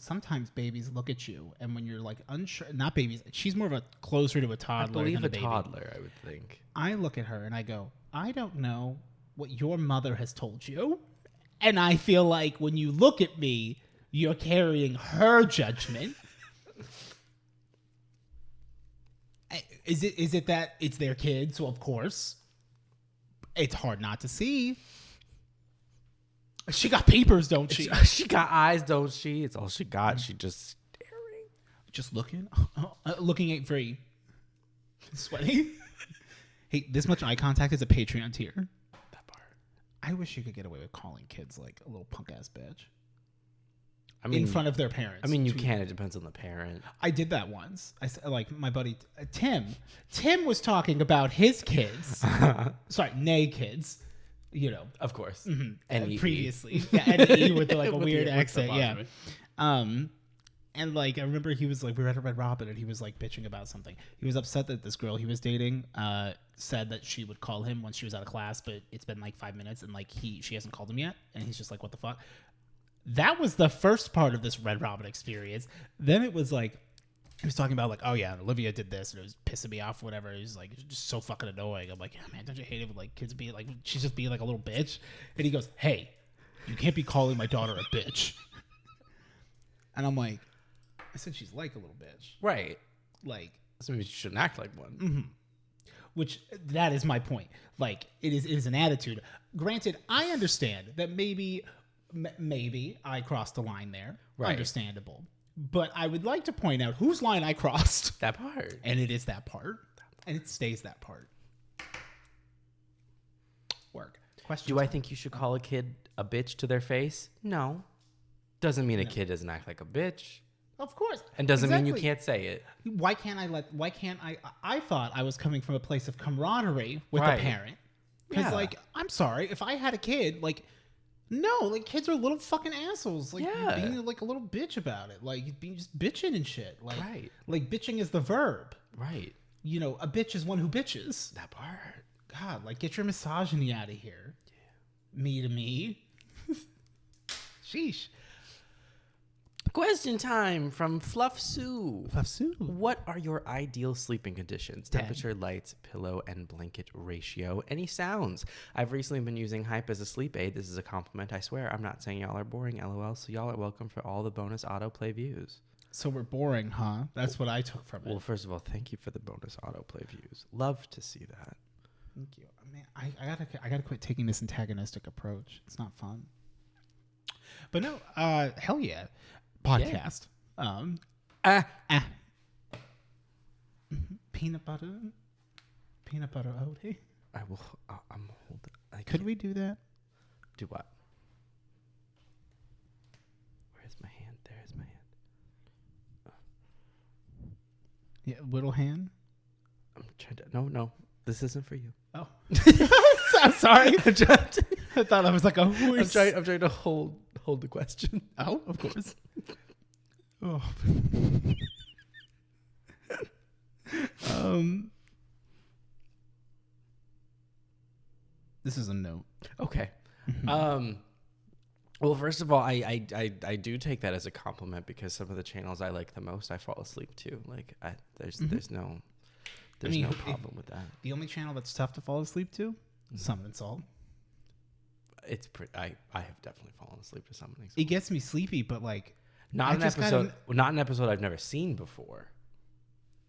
Sometimes babies look at you, and when you're like unsure, not babies, she's more of a closer to a toddler. I believe than a baby. toddler, I would think. I look at her and I go, I don't know what your mother has told you. And I feel like when you look at me, you're carrying her judgment. Is it that it's their kids? So of course, it's hard not to see. She got papers, don't she? She got eyes, don't she? It's all she got. She just staring. Just looking at free. Sweaty. Hey, this much eye contact is a Patreon tier. That part. I wish you could get away with calling kids like a little punk ass bitch. I mean, in front of their parents. I mean, you can. It depends on the parent. I did that once. Like my buddy Tim. Tim was talking about his kids. Sorry, nay kids. You know, of course. Mm-hmm. And previously, and E with like a with weird the accent. Yeah. And like I remember he was like, we were at a Red Robin, and he was like bitching about something. He was upset that this girl he was dating said that she would call him once she was out of class, but it's been like 5 minutes, and like she hasn't called him yet, and he's just like, what the fuck. That was the first part of this Red Robin experience. Then it was like, he was talking about like, oh yeah, Olivia did this, and it was pissing me off, whatever. He was like, it's just so fucking annoying. I'm like, yeah, man, don't you hate it when like kids be like, she's just being like a little bitch? And he goes, hey, you can't be calling my daughter a bitch. And I'm like, I said she's like a little bitch, right? Like, so maybe she shouldn't act like one. Mm-hmm. Which that is my point. Like, it is an attitude. Granted, I understand that maybe I crossed the line there. Right. Understandable. But I would like to point out whose line I crossed. That part. And it is that part. And it stays that part. Work. Question. Do I think you should call a kid a bitch to their face? No. Doesn't mean a kid doesn't act like a bitch. Of course. And doesn't mean you can't say it. Why can't I thought I was coming from a place of camaraderie with a parent. Because like, I'm sorry, if I had a kid, like, no, like kids are little fucking assholes. Like being like a little bitch about it. Like being just bitching and shit. Like, like bitching is the verb. Right. You know, a bitch is one who bitches. That part. God, like get your misogyny out of here. Yeah. Me to me. Sheesh. Question time from Fluff Sue. Fluff Sue. What are your ideal sleeping conditions? Temperature, lights, pillow, and blanket ratio. Any sounds? I've recently been using Hype as a sleep aid. This is a compliment, I swear. I'm not saying y'all are boring, LOL. So y'all are welcome for all the bonus autoplay views. So we're boring, huh? That's what I took from it. Well, first of all, thank you for the bonus autoplay views. Love to see that. Thank you. Man, I gotta quit taking this antagonistic approach. It's not fun. But no, hell yeah. Podcast. Peanut butter Odie. I will. I'm holding. Could we do that? Do what? Where's my hand? There's my hand. Yeah, little hand. I'm trying to. No. This isn't for you. Oh, I'm sorry. I thought I was like a horse. I'm trying to hold the question. Oh, of course. Oh. This is a note. Okay. Well, first of all, I do take that as a compliment because some of the channels I like the most, I fall asleep to. Like, there's no problem with that. The only channel that's tough to fall asleep to, Summon and Salt. It's pretty. I have definitely fallen asleep to Summoning Salt. It gets me sleepy, but like not an episode I've never seen before.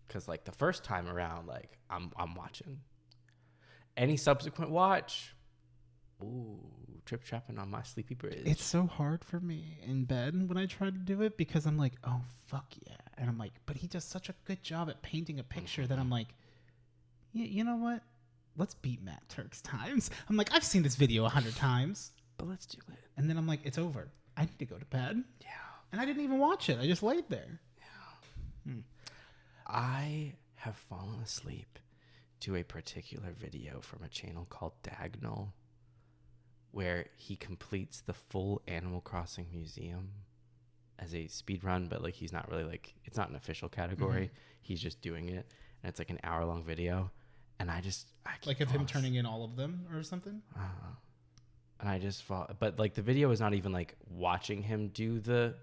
Because like the first time around, like I'm watching. Any subsequent watch, trip trapping on my sleepy bridge. It's so hard for me in bed when I try to do it because I'm like, oh fuck yeah, and I'm like, but he does such a good job at painting a picture that I'm like, yeah, you know what? Let's beat Matt Turk's times. I'm like, I've seen this video 100 times, but let's do it. And then I'm like, it's over. I need to go to bed. Yeah. And I didn't even watch it. I just laid there. Yeah. I have fallen asleep to a particular video from a channel called Dagnall, where he completes the full Animal Crossing museum as a speed run, but like he's not really like, it's not an official category. Mm-hmm. He's just doing it, and it's like an hour-long video, and I like of him turning in all of them or something. And I just fall, but like the video is not even like watching him do the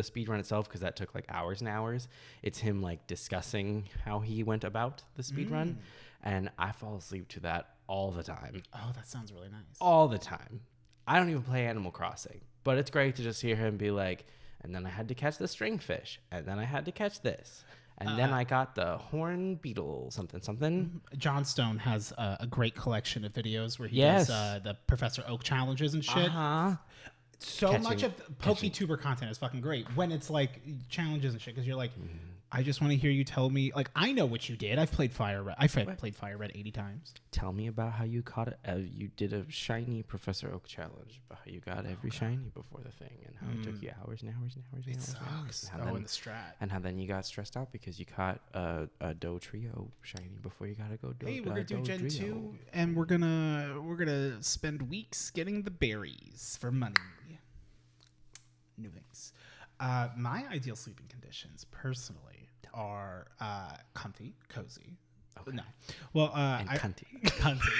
speed run itself, because that took like hours and hours. It's him like discussing how he went about the speed run, and I fall asleep to that all the time. Oh, that sounds really nice. All the time. I don't even play Animal Crossing, but it's great to just hear him be like, and then I had to catch the stringfish, and then I had to catch this, and then I got the horn beetle something. John Stone has a great collection of videos where he does the Professor Oak challenges and shit. So much of PokeTuber content is fucking great when it's like challenges and shit, because you're like, I just want to hear you tell me, like, I know what you did. I've played Fire Red. Played Fire Red 80 times. Tell me about how you caught it. You did a shiny Professor Oak challenge, about how you got every shiny before the thing, and how it took you hours and hours and hours and hours. It sucks. In the strat. And how then you got stressed out because you caught a Doe Trio shiny before you got to go Doe. Hey, we're gonna do Gen 2, and we're gonna spend weeks getting the berries for money. New things. My ideal sleeping conditions, personally, are comfy, cozy. Okay. No, well, and cunty,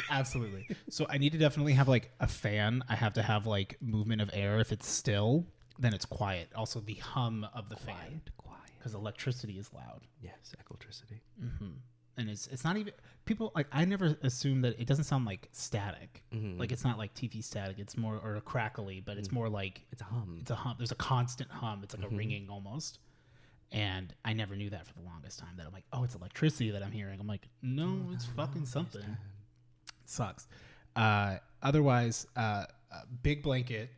absolutely. So I need to definitely have like a fan. I have to have like movement of air. If it's still, then it's quiet. Also, the hum of the fan, because electricity is loud. Yes, electricity. Mm-hmm. And it's not even people like, I never assume that it doesn't sound like static. Mm-hmm. Like it's not like TV static. It's more or a crackly, but it's more like it's a hum. It's a hum. There's a constant hum. It's like a ringing almost. And I never knew that for the longest time. That I'm like, oh, it's electricity that I'm hearing. I'm like, no, it's fucking something. It sucks. Otherwise, big blanket,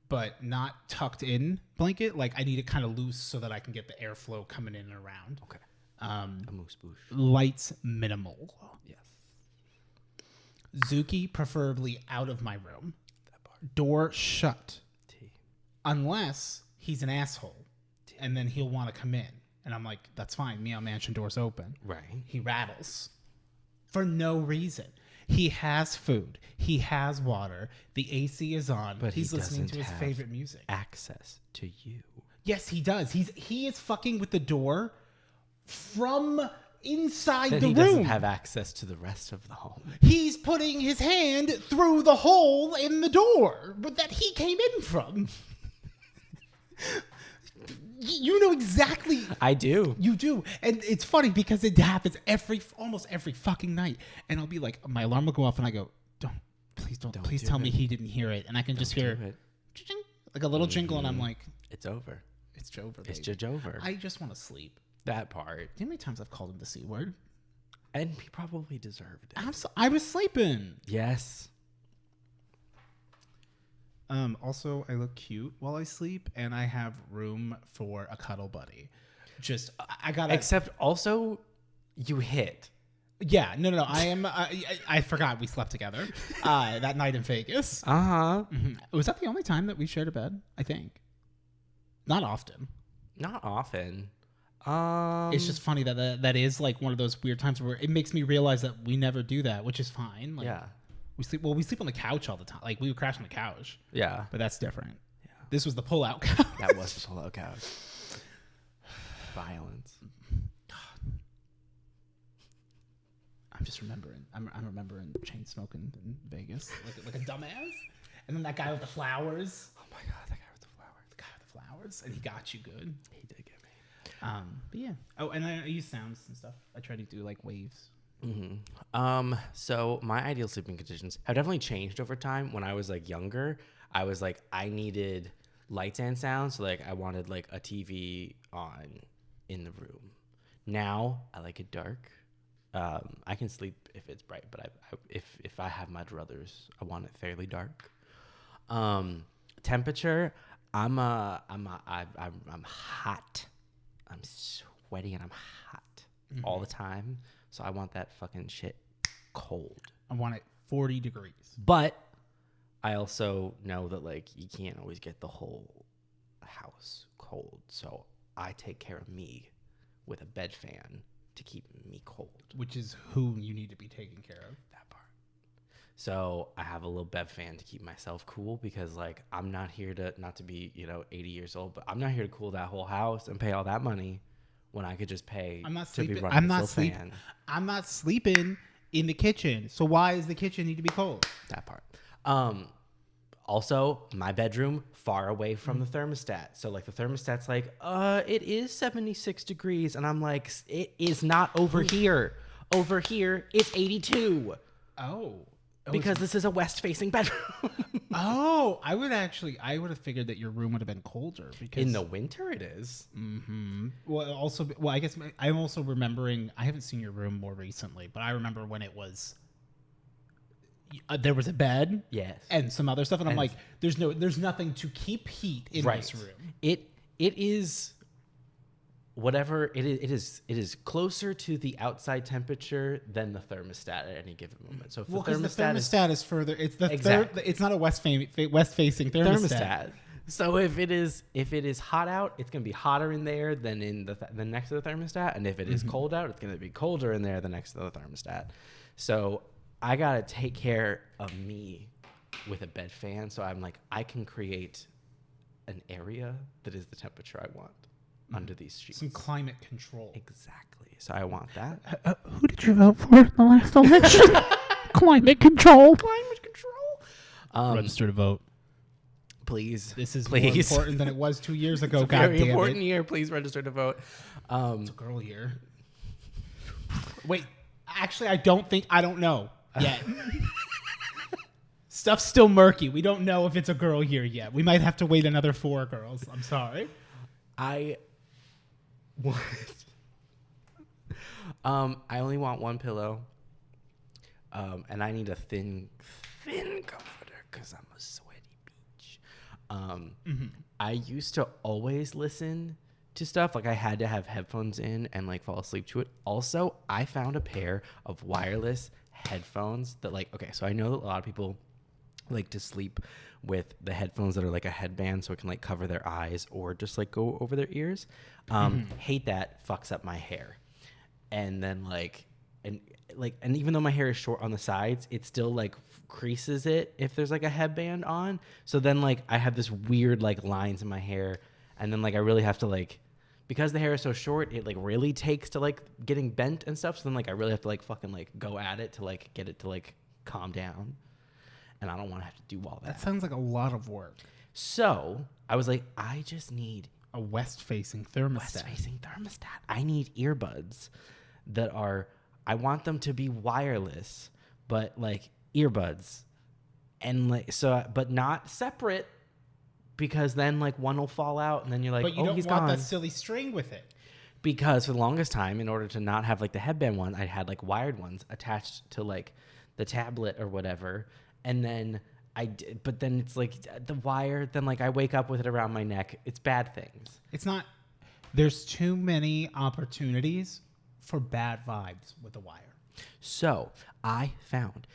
but not tucked in blanket. Like I need it kind of loose so that I can get the airflow coming in and around. Okay. A moose boosh. Lights minimal. Yes. Zuki preferably out of my room. That part. Door shut. Unless he's an asshole, and then he'll want to come in, and I'm like, that's fine. Meow Mansion door's open. Right. He rattles for no reason. He has food. He has water. The AC is on. But he's listening to his favorite music. Access to you. Yes, he does. He is fucking with the door from inside then the room. He doesn't have access to the rest of the home. He's putting his hand through the hole in the door, but that he came in from. You know exactly. I do. You do. And it's funny because it happens almost every fucking night. And I'll be like, my alarm will go off and I go, please tell me he didn't hear it. And I can just hear like a little jingle and I'm like, it's over. It's over. It's just over. I just want to sleep. That part. Do you know how many times I've called him the C word? And he probably deserved it. I was sleeping. Yes. Also, I look cute while I sleep, and I have room for a cuddle buddy. Just, I gotta. Except also, you hit. Yeah, no. I am. I forgot we slept together that night in Vegas. Mm-hmm. Was that the only time that we shared a bed? I think. Not often. Not often. It's just funny that is like one of those weird times where it makes me realize that we never do that, which is fine. Like, yeah. We sleep on the couch all the time. Like we would crash on the couch. Yeah. But that's different. Yeah. This was the pull-out couch. That was the pull-out couch. Violence. God. I'm just remembering. I'm remembering chain smoking in Vegas, like a dumbass. And then that guy with the flowers. Oh my God, that guy with the flowers. The guy with the flowers, and he got you good. He did get me. But yeah. Oh, and I use sounds and stuff. I try to do like waves. Mm-hmm. So my ideal sleeping conditions have definitely changed over time. When I was like younger, I was like, I needed lights and sounds. So like I wanted like a TV on in the room. Now I like it dark. I can sleep if it's bright, but if I have my druthers, I want it fairly dark. Temperature, I'm hot. I'm sweaty and I'm hot all the time. So I want that fucking shit cold. I want it 40 degrees. But I also know that like you can't always get the whole house cold. So I take care of me with a bed fan to keep me cold. Which is who you need to be taking care of. That part. So I have a little bed fan to keep myself cool because like I'm not here to, not to be, 80 years old, but I'm not here to cool that whole house and pay all that money when I could just pay to be running this little fan. I'm not sleeping in the kitchen. So why does the kitchen need to be cold? That part. Also, my bedroom far away from the thermostat. So like the thermostat's like, it is 76 degrees. And I'm like, it is not over here. Over here, it's 82. Oh. Because this is a west-facing bedroom. I would have figured that your room would have been colder because in the winter it is. Mm-hmm. Well, I guess I'm also remembering. I haven't seen your room more recently, but I remember when it was. There was a bed, yes, and some other stuff, and I'm like, there's nothing to keep heat in this room. It is. Whatever it is closer to the outside temperature than the thermostat at any given moment. So if the thermostat is further, it's the exactly. It's not a west-facing thermostat. So if it is hot out, it's gonna be hotter in there than in the next to the thermostat, and if it is cold out, it's gonna be colder in there than next to the thermostat. So I gotta take care of me with a bed fan. So I'm like, I can create an area that is the temperature I want. Under these sheets. Some climate control. Exactly. So I want that. Who did you vote for in the last election? Climate control. Climate control. Register to vote. Please. This is more important than it was 2 years ago. It's a very important year. Please register to vote. It's a girl year. Wait. Actually, I don't know yet. Stuff's still murky. We don't know if it's a girl year yet. We might have to wait another 4 girls. I'm sorry. What? I only want one pillow, and I need a thin comforter because I'm a sweaty beach. I used to always listen to stuff like I had to have headphones in and like fall asleep to it. Also, I found a pair of wireless headphones that so I know that a lot of people like to sleep with the headphones that are like a headband so it can like cover their eyes or just like go over their ears. Hate that, fucks up my hair. And then and even though my hair is short on the sides, it still like creases it if there's like a headband on. So then like I have this weird like lines in my hair, and then like I really have to like, because the hair is so short, it like really takes to like getting bent and stuff. So then like I really have to like fucking like go at it to like get it to like calm down. And I don't want to have to do all that. That sounds like a lot of work. So I was like, I just need A west-facing thermostat. West-facing thermostat. I need earbuds that are, I want them to be wireless, but like earbuds. And like, so, but not separate, because then like one will fall out and then you're like, But you oh, don't he's want gone. that silly string with it. Because for the longest time, in order to not have like the headband one, I had like wired ones attached to like the tablet or whatever. And then but then it's like the wire, then like I wake up with it around my neck. It's bad things. It's not. There's too many opportunities for bad vibes with the wire. So I found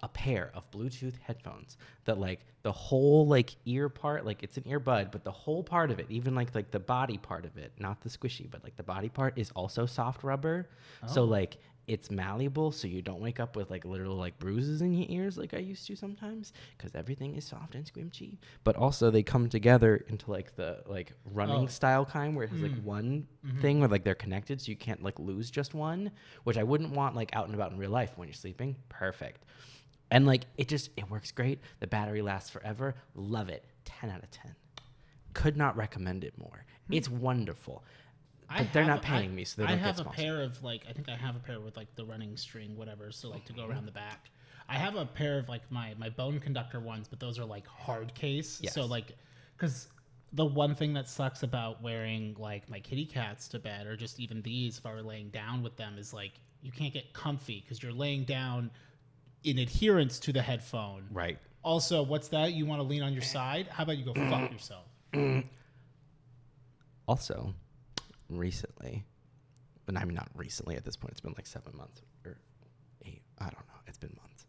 a pair of Bluetooth headphones that like the whole like ear part, like it's an earbud, but the whole part of it, even like the body part of it, not the squishy, but like the body part is also soft rubber. So like it's malleable, so you don't wake up with like literal like bruises in your ears like I used to sometimes, because everything is soft and squishy. But also they come together into like the like running style kind, where it has like one thing where like they're connected, so you can't like lose just one, which I wouldn't want like out and about in real life when you're sleeping. Perfect. And like it works great. The battery lasts forever. Love it. 10 out of 10. Could not recommend it more. It's wonderful. But they're not paying me, so they don't get sponsored. I have a pair of like, I think I have a pair with like the running string, whatever, so like to go around the back. I have a pair of like my bone conductor ones, but those are like hard case. Yes. So like, because the one thing that sucks about wearing like my kitty cats to bed, or just even these if I were laying down with them, is like you can't get comfy because you're laying down in adherence to the headphone. Right. Also, what's that? You want to lean on your side? How about you go fuck yourself? Also, recently, but I mean not recently at this point, it's been like 7 months or 8, I don't know, it's been months.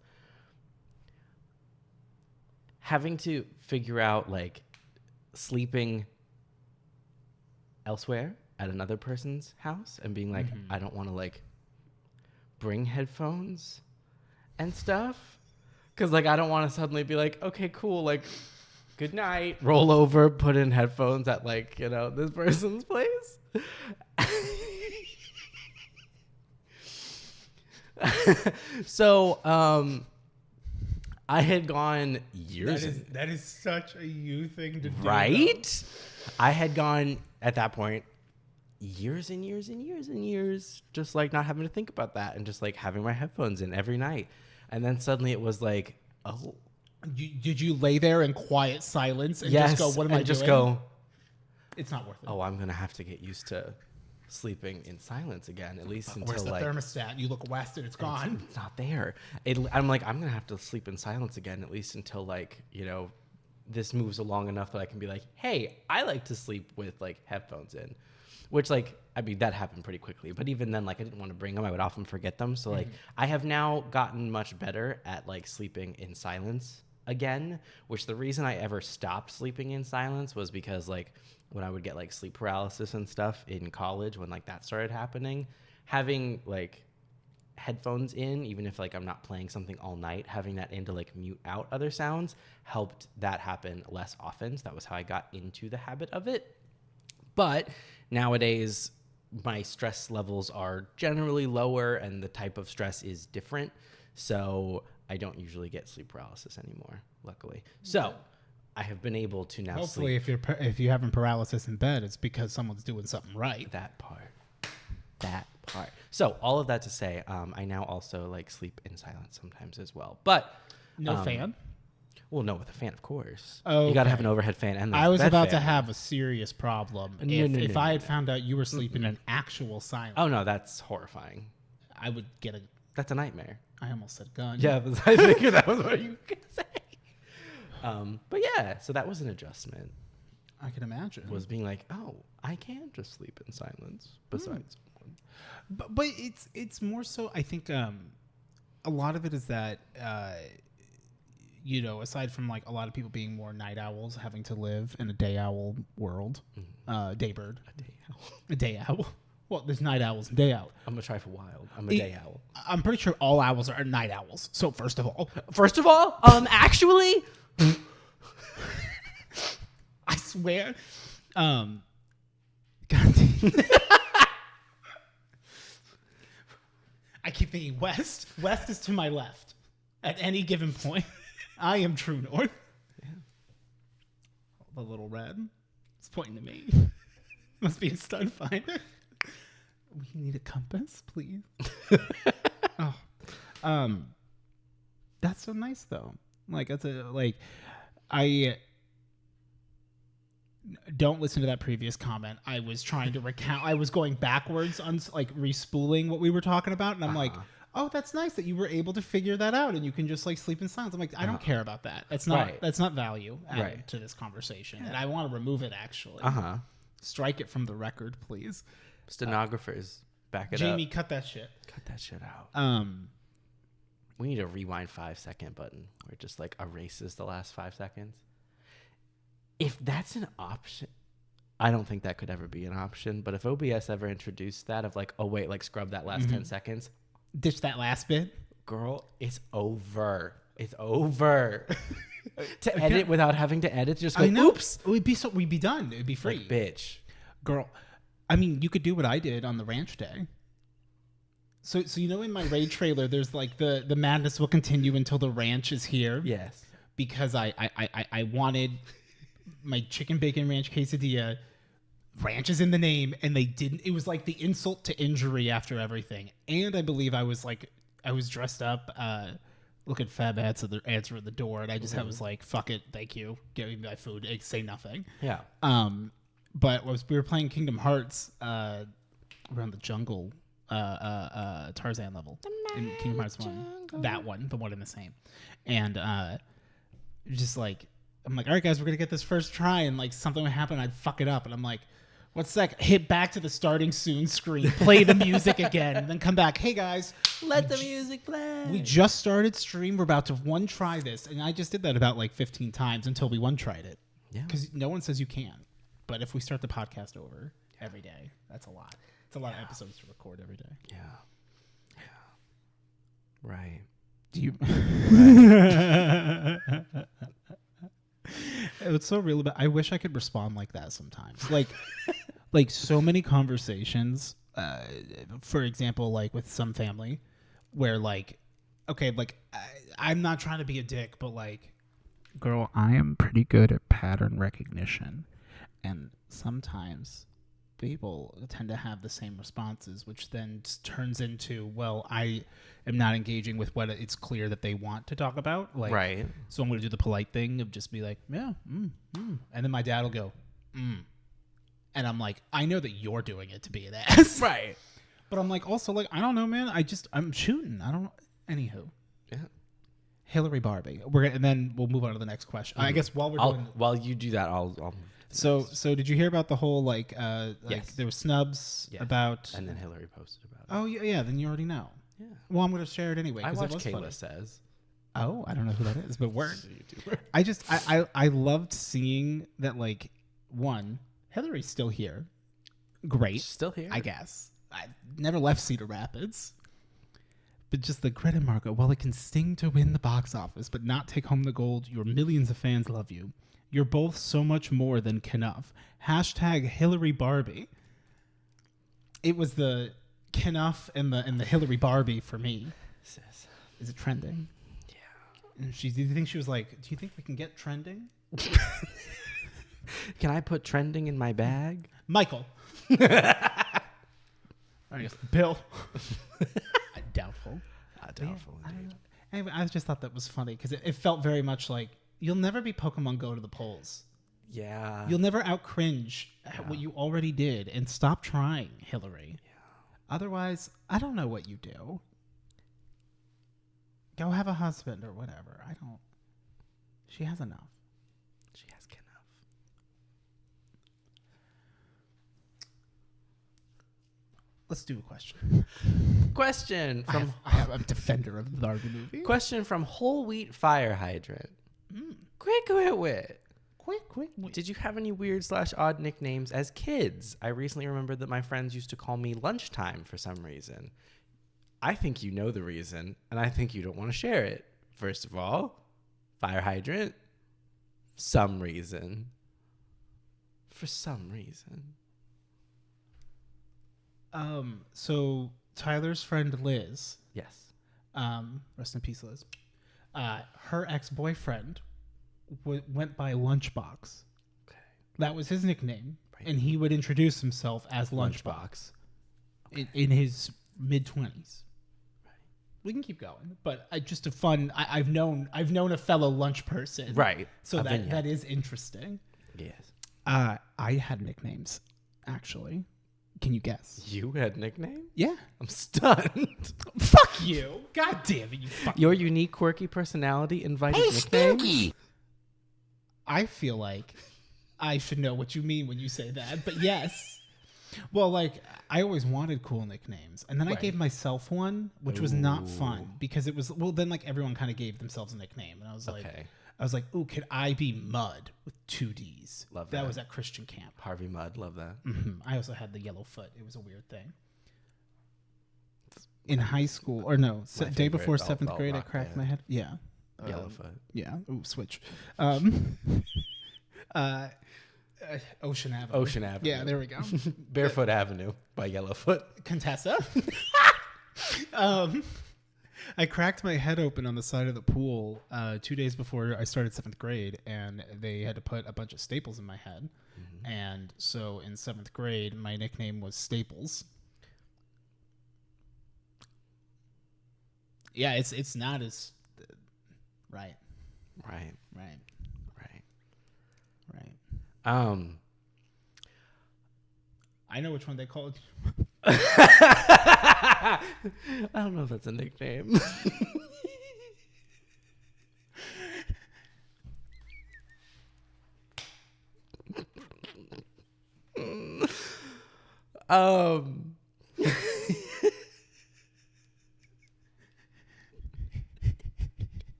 Having to figure out like sleeping elsewhere at another person's house and being like, I don't want to like bring headphones and stuff, because like I don't want to suddenly be like, okay, cool, like good night, roll over, put in headphones at like, you know, this person's place. So I had gone years. That is such a you thing to do, right? I had gone at that point years and years and years and years, just like not having to think about that and just like having my headphones in every night. And then suddenly it was like, oh. Did you lay there in quiet silence and Yes, just go, what am I doing? just go, it's not worth it. oh, I'm going to have to get used to sleeping in silence again, at least until Where's the like thermostat? You look west and it's gone. it's not there. I'm like, I'm going to have to sleep in silence again, at least until like, you know, this moves along enough that I can be like, hey, I like to sleep with like headphones in, which like, I mean, that happened pretty quickly, but even then, like I didn't want to bring them. I would often forget them. So like, I have now gotten much better at like sleeping in silence again, which the reason I ever stopped sleeping in silence was because like when I would get like sleep paralysis and stuff in college, when like that started happening, having like headphones in, even if like I'm not playing something all night, having that in to like mute out other sounds helped that happen less often. So that was how I got into the habit of it. But nowadays my stress levels are generally lower and the type of stress is different. So I don't usually get sleep paralysis anymore, luckily. So I have been able to now Hopefully, if you're having paralysis in bed, it's because someone's doing something right. That part. So all of that to say, I now also like sleep in silence sometimes as well. But No fan? well, no, with a fan, of course. Okay. You got to have an overhead fan. And I was bed about to fan. have a serious problem. If I had found out you were sleeping in actual silence, Oh no, that's horrifying. I would get a. That's a nightmare. I almost said gun. Yeah, I figured that was what you were gonna say. But yeah, so that was an adjustment. I can imagine. Was being like, oh, I can just sleep in silence. Besides, But it's more so. I think a lot of it is that you know, aside from like a lot of people being more night owls, having to live in a day owl world, daybird, a day owl. Well, there's night owls and day owls. I'm gonna try for wild. I'm a day owl. I'm pretty sure all owls are night owls. So first of all, Actually, I swear, God damn. I keep thinking west. West is to my left at any given point. I am true north. Yeah. The little red is pointing to me. Must be a stud finder. We need a compass, please. That's so nice though. Like I don't listen to that previous comment. I was trying to recount. I was going backwards on like respooling what we were talking about, and I'm like, oh, that's nice that you were able to figure that out, and you can just like sleep in silence. I'm like, I don't care about that. That's not value added to this conversation, and I want to remove it actually. Strike it from the record, please. Stenographers, back it up. Jamie, cut that shit. Cut that shit out. We need a rewind 5-second button where it just like erases the last 5 seconds. If that's an option, I don't think that could ever be an option. But if OBS ever introduced that of like, oh wait, like scrub that last 10 seconds, ditch that last bit, girl, it's over. It's over. To edit without having to edit, just go, oops. We'd be done. It'd be free. Like, bitch. Girl, I mean, you could do what I did on the ranch day. So you know, in my raid trailer, there's like the madness will continue until the ranch is here. Yes. Because I wanted my chicken bacon ranch quesadilla. Ranch is in the name, and they didn't. It was like the insult to injury after everything. And I believe I was dressed up, looking fab answer at the door, and I just was like, "Fuck it, thank you, give me my food, say nothing." Yeah. But we were playing Kingdom Hearts around the jungle Tarzan level in Kingdom Hearts 1. That one, the one in the same. And just like, I'm like, all right, guys, we're going to get this first try. And like something would happen, I'd fuck it up. And I'm like, what's that? Hit back to the starting soon screen, play the music again, and then come back. Hey, guys. Let the music play. We just started stream. We're about to one try this. And I just did that about like 15 times until we one tried it. Yeah. Because no one says you can. But if we start the podcast over every day, that's a lot. It's a lot of episodes to record every day. Yeah. Yeah. Right. Do you? It's so real. But I wish I could respond like that sometimes. Like so many conversations. For example, like with some family, where like, okay, like I'm not trying to be a dick, but like, girl, I am pretty good at pattern recognition, and sometimes people tend to have the same responses, which then turns into, well, I am not engaging with what it's clear that they want to talk about. Like, right. So I'm going to do the polite thing of just be like, yeah, and then my dad will go, and I'm like, I know that you're doing it to be an ass. Right. But I'm like, also like, I don't know, man. I'm shooting. I don't. Anywho. Yeah. Hillary Barbie. And then we'll move on to the next question. I guess while you do that, I'll So did you hear about the whole like yes. there was snubs about, and then Hillary posted about it. Oh yeah, then you already know. Yeah. Well, I'm going to share it anyway. I watched it was Kayla funny. Says. Oh, I don't know who that is, but word. YouTuber. I loved seeing that. Like, one, Hillary's still here. Great, She's still here. I guess. I never left Cedar Rapids. But just the credit marker, while it can sting to win the box office but not take home the gold, your millions of fans love you. You're both so much more than Knuff. Hashtag Hillary Barbie. It was the Knuff and the Hillary Barbie for me. Sis. Is it trending? Yeah. And do you think she was like, do you think we can get trending? Can I put trending in my bag? Michael. I guess Bill. Doubtful. Doubtful. Anyway, I just thought that was funny because it felt very much like you'll never be Pokemon Go to the polls. Yeah. You'll never out cringe what you already did, and stop trying, Hillary. Yeah. Otherwise, I don't know what you do. Go have a husband or whatever. I don't. She has enough. She has enough. Let's do a question. Question from I'm a defender of the Barbie movie. Question from Whole Wheat Fire Hydrant. Quick wit. Did you have any weird / odd nicknames as kids? I recently remembered that my friends used to call me Lunchtime for some reason. I think you know the reason, and I think you don't want to share it. First of all, Fire Hydrant. Some reason. For some reason. So Tyler's friend Liz. Yes. Rest in peace, Liz. Her ex-boyfriend went by Lunchbox. Okay. That was his nickname. Right. and he would introduce himself as Lunchbox in his mid-20s. We can keep going, but just a fun. I've known a fellow lunch person, Right. So that is interesting. Yes. I had nicknames, actually. Can you guess? You had nickname? Yeah. I'm stunned. Fuck you! God damn it! You fucking. Your unique, quirky personality invited nicknames. I feel like I should know what you mean when you say that, but yes. Well, like, I always wanted cool nicknames, and then I gave myself one, which was not fun because it was then like everyone kind of gave themselves a nickname, and I was like, ooh, could I be Mud with 2 D's? Love that. That was at Christian camp. Harvey Mudd, love that. Mm-hmm. I also had the yellow foot. It was a weird thing. In high school, or no, day before 7th grade, I cracked my head. Yeah. Yellowfoot. Yeah. Ooh, switch. Ocean Avenue. Ocean Avenue. Yeah, there we go. Barefoot Avenue by Yellowfoot. Contessa. I cracked my head open on the side of the pool 2 days before I started 7th grade, and they had to put a bunch of staples in my head. Mm-hmm. And so in 7th grade, my nickname was Staples. Yeah, it's not as right. I know which one they called. I don't know if that's a nickname.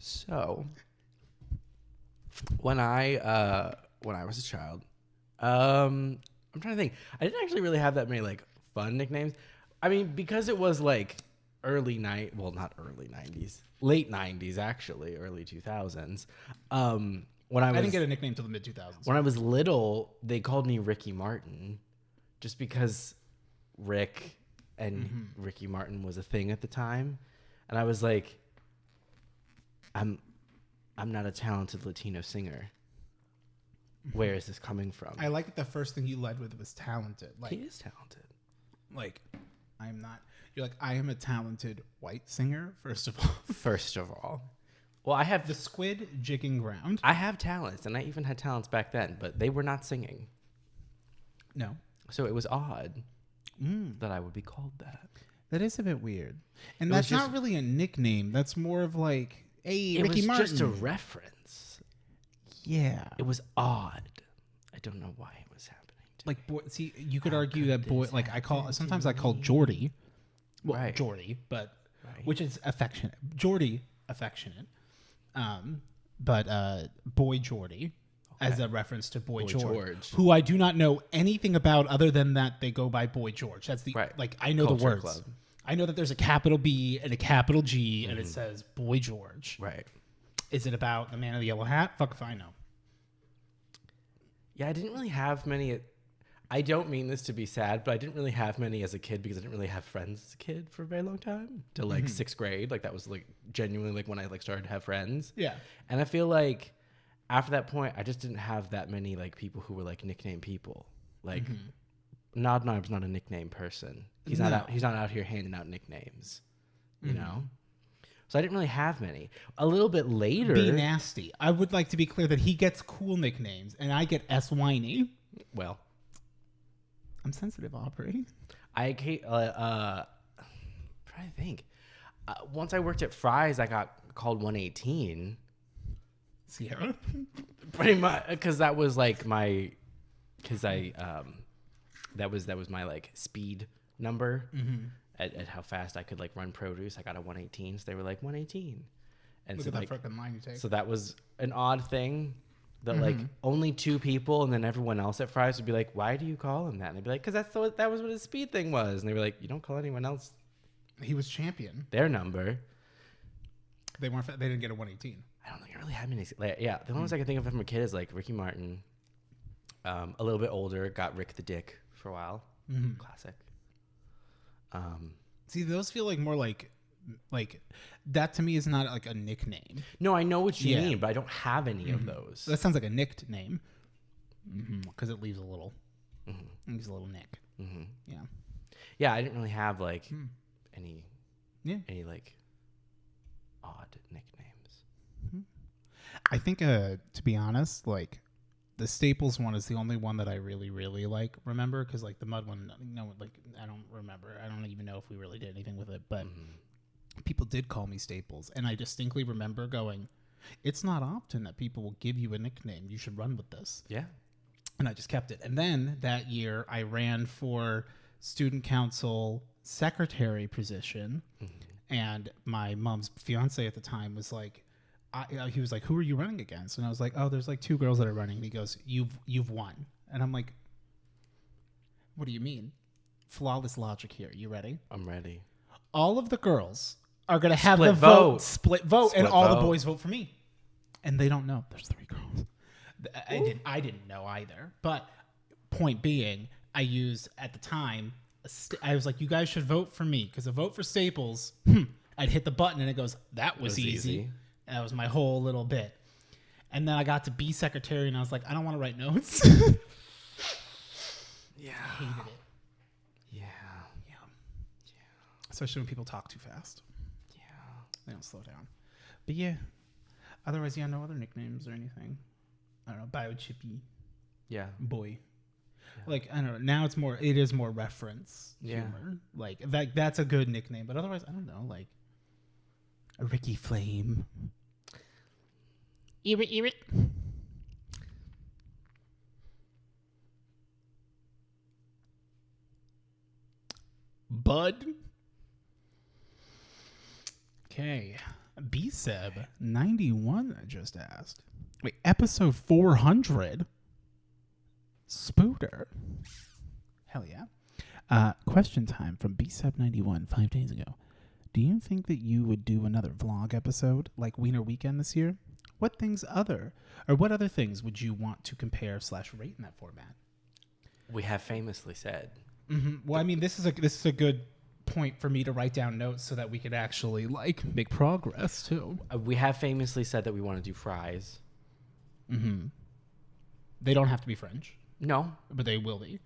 So when I was a child, I'm trying to think. I didn't actually really have that many like fun nicknames. I mean, because it was like not early 90s, late 90s actually, early 2000s. I didn't get a nickname till the mid 2000s. When I was little, they called me Ricky Martin, just because Rick and Ricky Martin was a thing at the time, and I was like, I'm not a talented Latino singer. Where is this coming from? I like that the first thing you led with was talented. Like, he is talented. Like, I'm not. You're like, I am a talented white singer, first of all. First of all. Well, I have the squid jigging ground. I have talents, and I even had talents back then, but they were not singing. No. So it was odd that I would be called that. That is a bit weird. And that's not really a nickname. That's more of like, hey, Ricky Martin. It was just a reference. Yeah. It was odd. I don't know why it was happening. Like, boy, see, you could argue that boy, like sometimes I call Jordy, Jordy, but which is affectionate. Jordy, affectionate. But Boy Jordy as a reference to Boy George, who I do not know anything about other than that they go by Boy George. That's the like I know Culture the words. Club. I know that there's a capital B and a capital G and it says Boy George. Right. Is it about the man in the yellow hat? Fuck if I know. Yeah, I didn't really have many. I don't mean this to be sad, but I didn't really have many as a kid because I didn't really have friends as a kid for a very long time. Till like 6th grade. Like that was like genuinely like when I like started to have friends. Yeah. And I feel like after that point, I just didn't have that many like people who were like nickname people. Like Nod Narb's not a nickname person. He's not out here handing out nicknames. You know? So I didn't really have many. A little bit later, Be Nasty. I would like to be clear that he gets cool nicknames and I get S Whiny. Well, I'm sensitive, Aubrey. I trying to think. Once I worked at Fry's, I got called 118. Sierra? Pretty much, because that was like my, that was my like speed number at how fast I could like run produce. I got a 118, so they were like 118. And Look so at that like, fucking line you take. So that was an odd thing. That like only 2 people and then everyone else at Fry's would be like, why do you call him that? And they'd be like, because that was what his speed thing was. And they were like, you don't call anyone else. He was champion. Their number. They didn't get a 118. I don't think I really had many. Like, yeah, the only ones I can think of from a kid is like Ricky Martin. A little bit older, got Rick the Dick for a while. Classic. See, those feel like more like that to me is not like a nickname. No, I know what you mean, but I don't have any of those. That sounds like a nicked name. Because it leaves a little nick. Mm-hmm. Yeah. Yeah, I didn't really have like any like odd nicknames. I think, to be honest, like the Staples one is the only one that I really, really like. Remember, because like the mud one, like I don't remember. I don't even know if we really did anything with it, but people did call me Staples, and I distinctly remember going, "It's not often that people will give you a nickname. You should run with this." Yeah. And I just kept it. And then that year, I ran for student council secretary position, and my mom's fiance at the time was like, he was like, "Who are you running against?" And I was like, "Oh, there's like 2 girls that are running." And he goes, "You've won." And I'm like, "What do you mean?" Flawless logic here. You ready? I'm ready. All of the girls are gonna have Split the vote. split vote, and Split all the vote. boys vote for me. And they don't know there's 3 girls. I didn't know either. But point being, I used at the time. I was like, "You guys should vote for me," because a vote for Staples. I'd hit the button and it goes, "That was easy." That was my whole little bit. And then I got to be secretary, and I was like, "I don't want to write notes." Yeah. I hated it. Yeah. Especially when people talk too fast. Yeah. They don't slow down. But yeah. Otherwise, no other nicknames or anything. I don't know. Biochippy. Yeah. Boy. Like, I don't know. Now it is more reference humor. Like, that's a good nickname. But otherwise, I don't know. Like, a Ricky Flame. Eat it. Bud. Okay. B-Seb91 just asked. Wait, episode 400? Spooter. Hell yeah. Question time from B-Seb91 5 days ago. Do you think that you would do another vlog episode like Wiener Weekend this year? What other things would you want to compare / rate in that format? We have famously said. Well, I mean, this is a good point for me to write down notes so that we could actually like make progress too. We have famously said that we want to do fries. They don't have to be French, No. but they will be.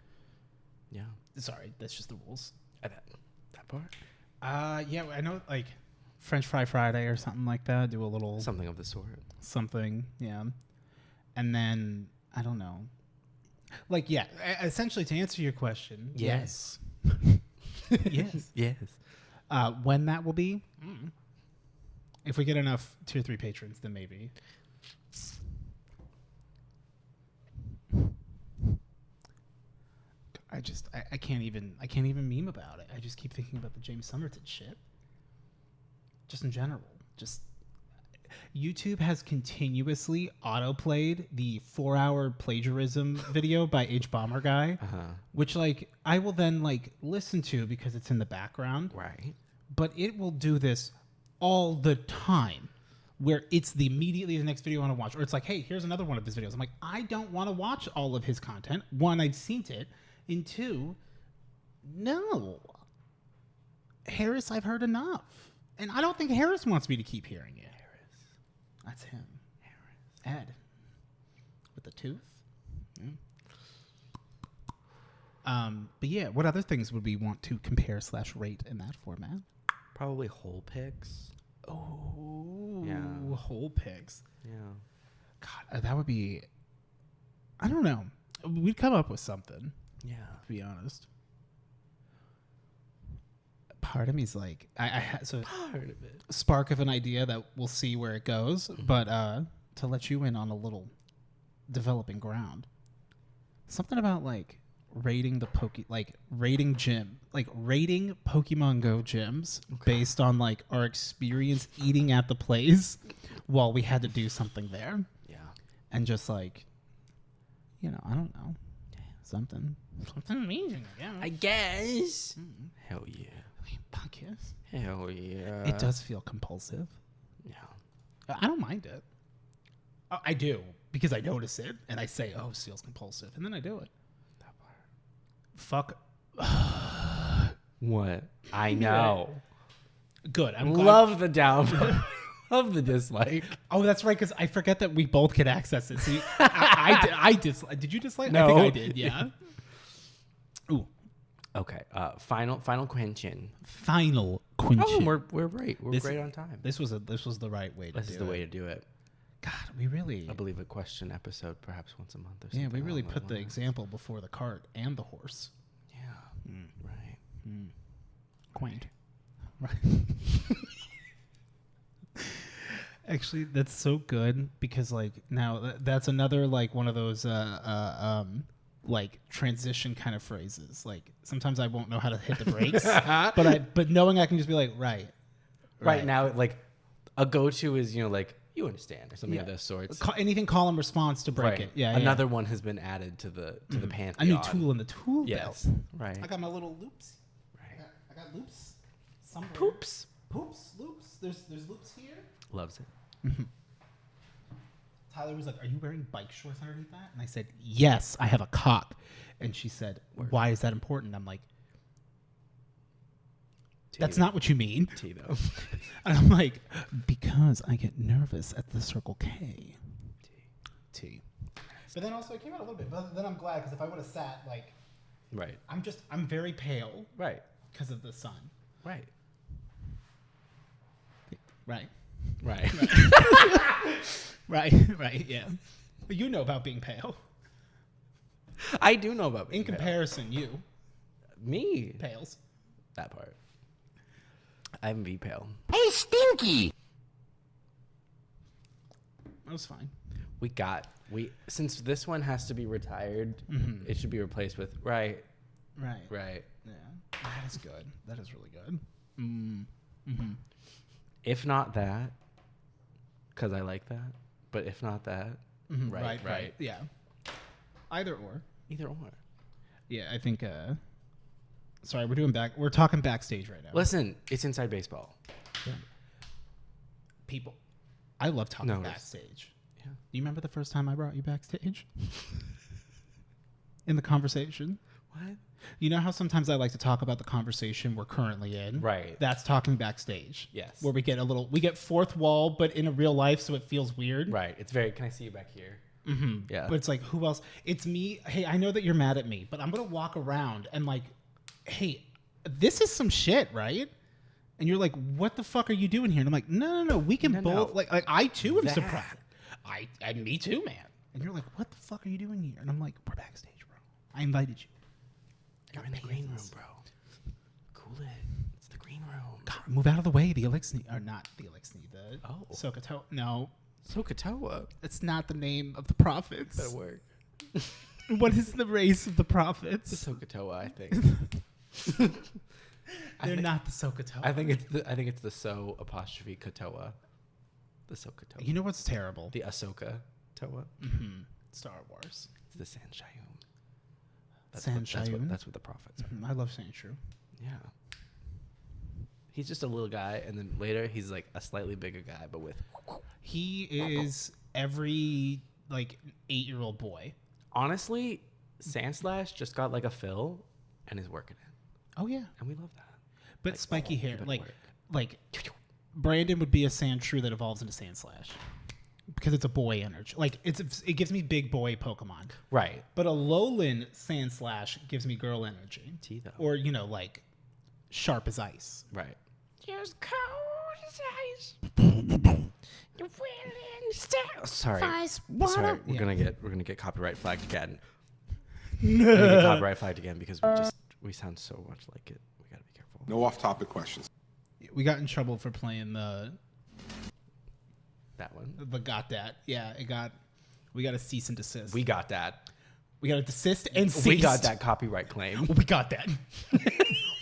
Yeah. Sorry, that's just the rules. That part. Yeah, I know, like French Fry Friday or something like that. Do a little Something of the sort. something, yeah. And then I don't know. Like, yeah, essentially to answer your question, yes. Yes. Yes. When that will be, if we get enough tier 3 patrons, then maybe. I can't even meme about it. I just keep thinking about the James Somerton shit. Just in general, YouTube has continuously autoplayed the 4-hour plagiarism video by H Bomber Guy, which like I will then like listen to because it's in the background. Right. But it will do this all the time, where it's immediately the next video I want to watch, or it's like, hey, here's another one of his videos. I'm like, I don't want to watch all of his content. 1, I've seen it, and 2, no. Harris, I've heard enough, and I don't think Harris wants me to keep hearing it. That's him. Harris. Ed. With the tooth. Yeah. But yeah, what other things would we want to compare / rate in that format? Probably whole pics. Oh, Yeah. whole pigs. Yeah. God, that would be. I don't know. We'd come up with something. Yeah. To be honest. Part of me's like, so Part of it. spark of an idea that we'll see where it goes, but to let you in on a little developing ground, something about like rating rating Pokemon Go gyms based on like our experience eating at the place while we had to do something there. Yeah. And just like, I don't know, something amazing. I guess. Hell yeah. Podcast. Hell yeah. It does feel compulsive. Yeah. I don't mind it. I do, because I notice it and I say, "Oh, this feels compulsive," and then I do it. That part. Fuck. What? I know. Good. I'm glad. Love the downvote. Love the dislike. Oh, that's right, because I forget that we both can access it. See, I I dislike. Did you dislike? No. I think I did. Yeah. Ooh. Okay. Final question. Final quintion. Oh, we're right. We're great on time. This was the right way to do it. This is the way to do it. God, we really. I believe a question episode, perhaps once a month or something. Yeah, we really along put those the lines. example before the cart and the horse. Yeah. Right. Quaint. Right. Actually, that's so good because like now that's another like one of those like transition kind of phrases. Like sometimes I won't know how to hit the brakes, but knowing I can just be like Right now, like a go-to is like you understand or something of this sort. Anything call and response to break it. Yeah. Another one has been added to the pantheon. A new tool in the tool Yes. belt. Right. I got my little loops. Right. I got loops. Somewhere. Poops. Loops. There's loops here. Loves it. Tyler was like, "Are you wearing bike shorts underneath that?" And I said, "Yes, I have a cock." And she said, "Why is that important?" I'm like, "That's not what you mean." T though. And I'm like, "Because I get nervous at the Circle K." T. But then also it came out a little bit. But then I'm glad because if I would have sat like, Right. I'm very pale Right. because of the sun. Right. Right. Right. Right. Yeah. But you know about being pale. I do know about being In comparison, you me pales. that part. I'm V pale. Hey, Stinky! That was fine. Since this one has to be retired, it should be replaced with right. Right. Yeah. That is good. That is really good. If not that, because I like that. But if not that, right. Yeah. Either or. Either or. Yeah, I think. Sorry, we're talking backstage right now. Listen, it's inside baseball. People, I love talking backstage. Yeah. Do you remember the first time I brought you backstage? In the conversation. What? You know how sometimes I like to talk about the conversation we're currently in? Right. That's talking backstage. Yes. Where we get fourth wall, but in a real life, so it feels weird. Right. It's very. Can I see you back here? Mm-hmm. Yeah. But it's like, who else? It's me. Hey, I know that you're mad at me, but I'm going to walk around and like, hey, this is some shit, right? And you're like, what the fuck are you doing here? And I'm like, no. We can both. Like I too am surprised. Me too, man. And you're like, what the fuck are you doing here? And I'm like, we're backstage, bro. I invited you. You're in the green room, bro. Cool it. It's the green room. God, move out of the way. The Elixni, or not the Elixni, the Sokoto. No, Sokotoa. that's not the name of the prophets. Better work. What is the race of the prophets? The Sokotoa, I think. They're not the Sokoto. I think it's the so apostrophe Kotoa. The Sokotoa. You know what's terrible? The Ahsoka Toa. Star Wars. It's the San Shayun. That's what the prophets are. I love saying true. Yeah. He's just a little guy, and then later he's like a slightly bigger guy, but with. He is every like 8-year-old boy. Honestly, Sandslash just got like a fill, and is working it, Oh yeah, and we love that. but spiky hair, better like work. Brandon would be a Sandshrew that evolves into Sandslash because it's a boy energy. Like it gives me big boy Pokemon. Right. But a Lowland Sandslash gives me girl energy. T though. Or, like sharp as ice. Right. Just cold as ice. You're feeling still. Sorry. Ice Sorry. water. We're gonna get copyright flagged again. We're gonna get copyright flagged again because we sound so much like it. We gotta be careful. No off-topic questions. We got in trouble for playing That one. the got that. Yeah, we got a cease and desist. We got that. We got a desist and cease. We got that copyright claim. We got that. We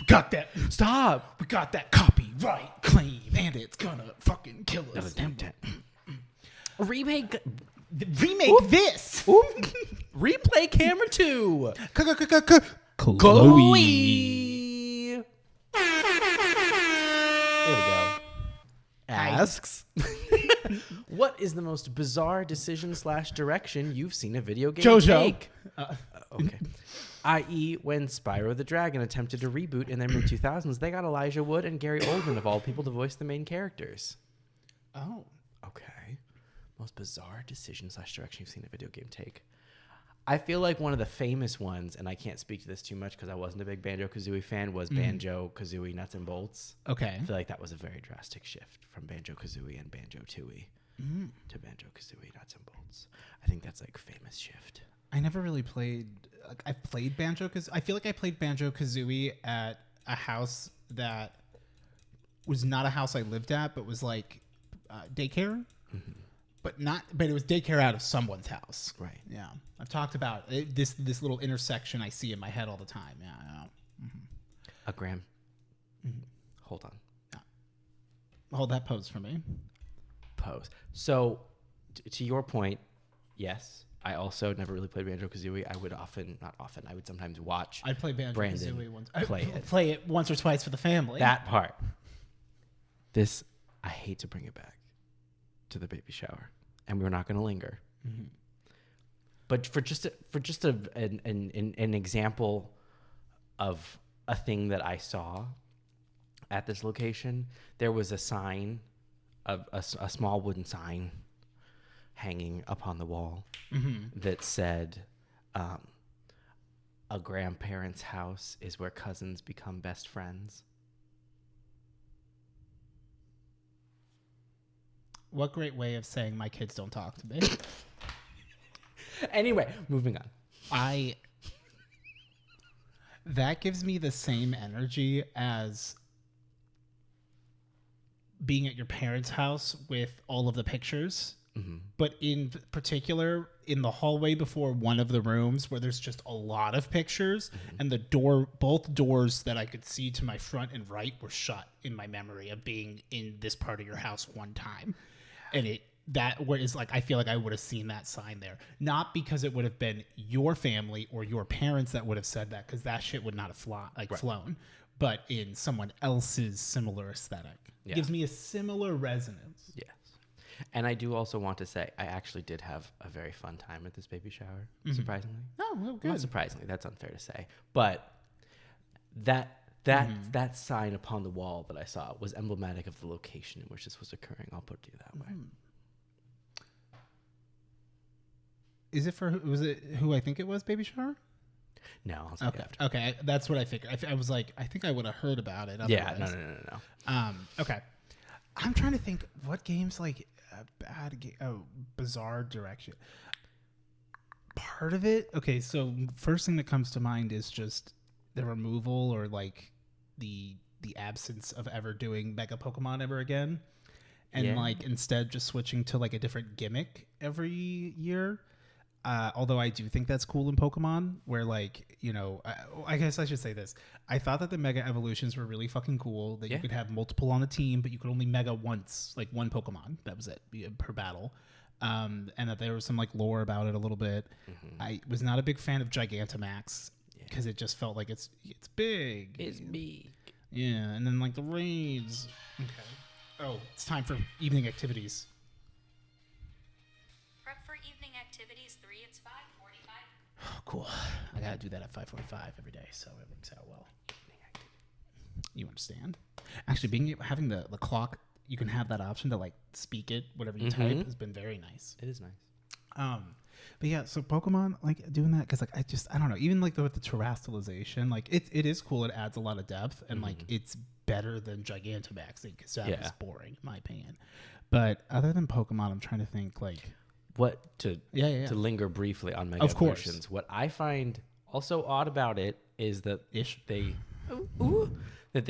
got that. Stop. We got that copyright claim, and it's gonna fucking kill us. Remake. Remake this. Replay camera 2. Chloe. There we go. Asks, what is the most bizarre decision/direction you've seen a video game JoJo. take? Okay. I.e., when Spyro the Dragon attempted to reboot in the mid-2000s, they got Elijah Wood and Gary Oldman, of all people, to voice the main characters. Oh. Okay. Most bizarre decision/direction you've seen a video game take. I feel like one of the famous ones, and I can't speak to this too much because I wasn't a big Banjo-Kazooie fan, was Banjo-Kazooie Nuts and Bolts. Okay. I feel like that was a very drastic shift from Banjo-Kazooie and Banjo-Tooie to Banjo-Kazooie Nuts and Bolts. I think that's like a famous shift. I never really played. Like, I played Banjo-Kazooie. I feel like I played Banjo-Kazooie at a house that was not a house I lived at, but was like daycare. But it was daycare out of someone's house. Right. Yeah. I've talked about it, this little intersection I see in my head all the time. Yeah. Graham. Hold on. Hold that pose for me. Pose. So, to your point, yes, I also never really played Banjo-Kazooie. I would I would sometimes watch. I'd play Banjo-Kazooie Brandon once. play it once or twice for the family. That part. This, I hate to bring it back to the baby shower, and we're not going to linger. But for just an example of a thing that I saw at this location, there was a sign, a small wooden sign hanging upon the wall that said, "A grandparent's house is where cousins become best friends." What great way of saying my kids don't talk to me. Anyway, moving on. That gives me the same energy as being at your parents' house with all of the pictures. But in particular, in the hallway before one of the rooms where there's just a lot of pictures and both doors that I could see to my front and right were shut in my memory of being in this part of your house one time. And I feel like I would have seen that sign there. Not because it would have been your family or your parents that would have said that, because that shit would not have flown. But in someone else's similar aesthetic. Yeah. Gives me a similar resonance. Yes. And I do also want to say, I actually did have a very fun time at this baby shower, surprisingly. Oh, well, good. Not surprisingly, that's unfair to say. But that sign upon the wall that I saw was emblematic of the location in which this was occurring. I'll put it to you that way. Is it was it who I think it was, baby shower? No, I'll say it after. Okay, that's what I figured. I was like, I think I would have heard about it. Yeah, otherwise. no. Okay. I'm trying to think what games like a bad game. Oh, bizarre direction. Part of it. Okay, so first thing that comes to mind is just the removal or like the absence of ever doing Mega Pokemon ever again, and like instead just switching to like a different gimmick every year. Although I do think that's cool in Pokemon, where like, you know, I guess I should say this. I thought that the Mega Evolutions were really fucking cool, that you could have multiple on a team, but you could only Mega once, like one Pokemon. That was it per battle. And that there was some like lore about it a little bit. I was not a big fan of Gigantamax because it just felt like it's big. It's big. Yeah, and then like the raids. Okay. Oh, it's time for evening activities. Prep for evening activities 3, it's 5:45. Oh, cool. I gotta do that at 5:45 every day, so it works out well. You understand? Actually, having the clock, you can have that option to like speak it, whatever you type, has been very nice. It is nice. But yeah, so Pokemon, like doing that, because like I don't know, even like with the terrestrialization, like it is cool. It adds a lot of depth, and like it's better than Gigantamax because that was boring in my opinion. But other than Pokemon, I'm trying to think like to linger briefly on Mega Of course. Evolutions. What I find also odd about it is that they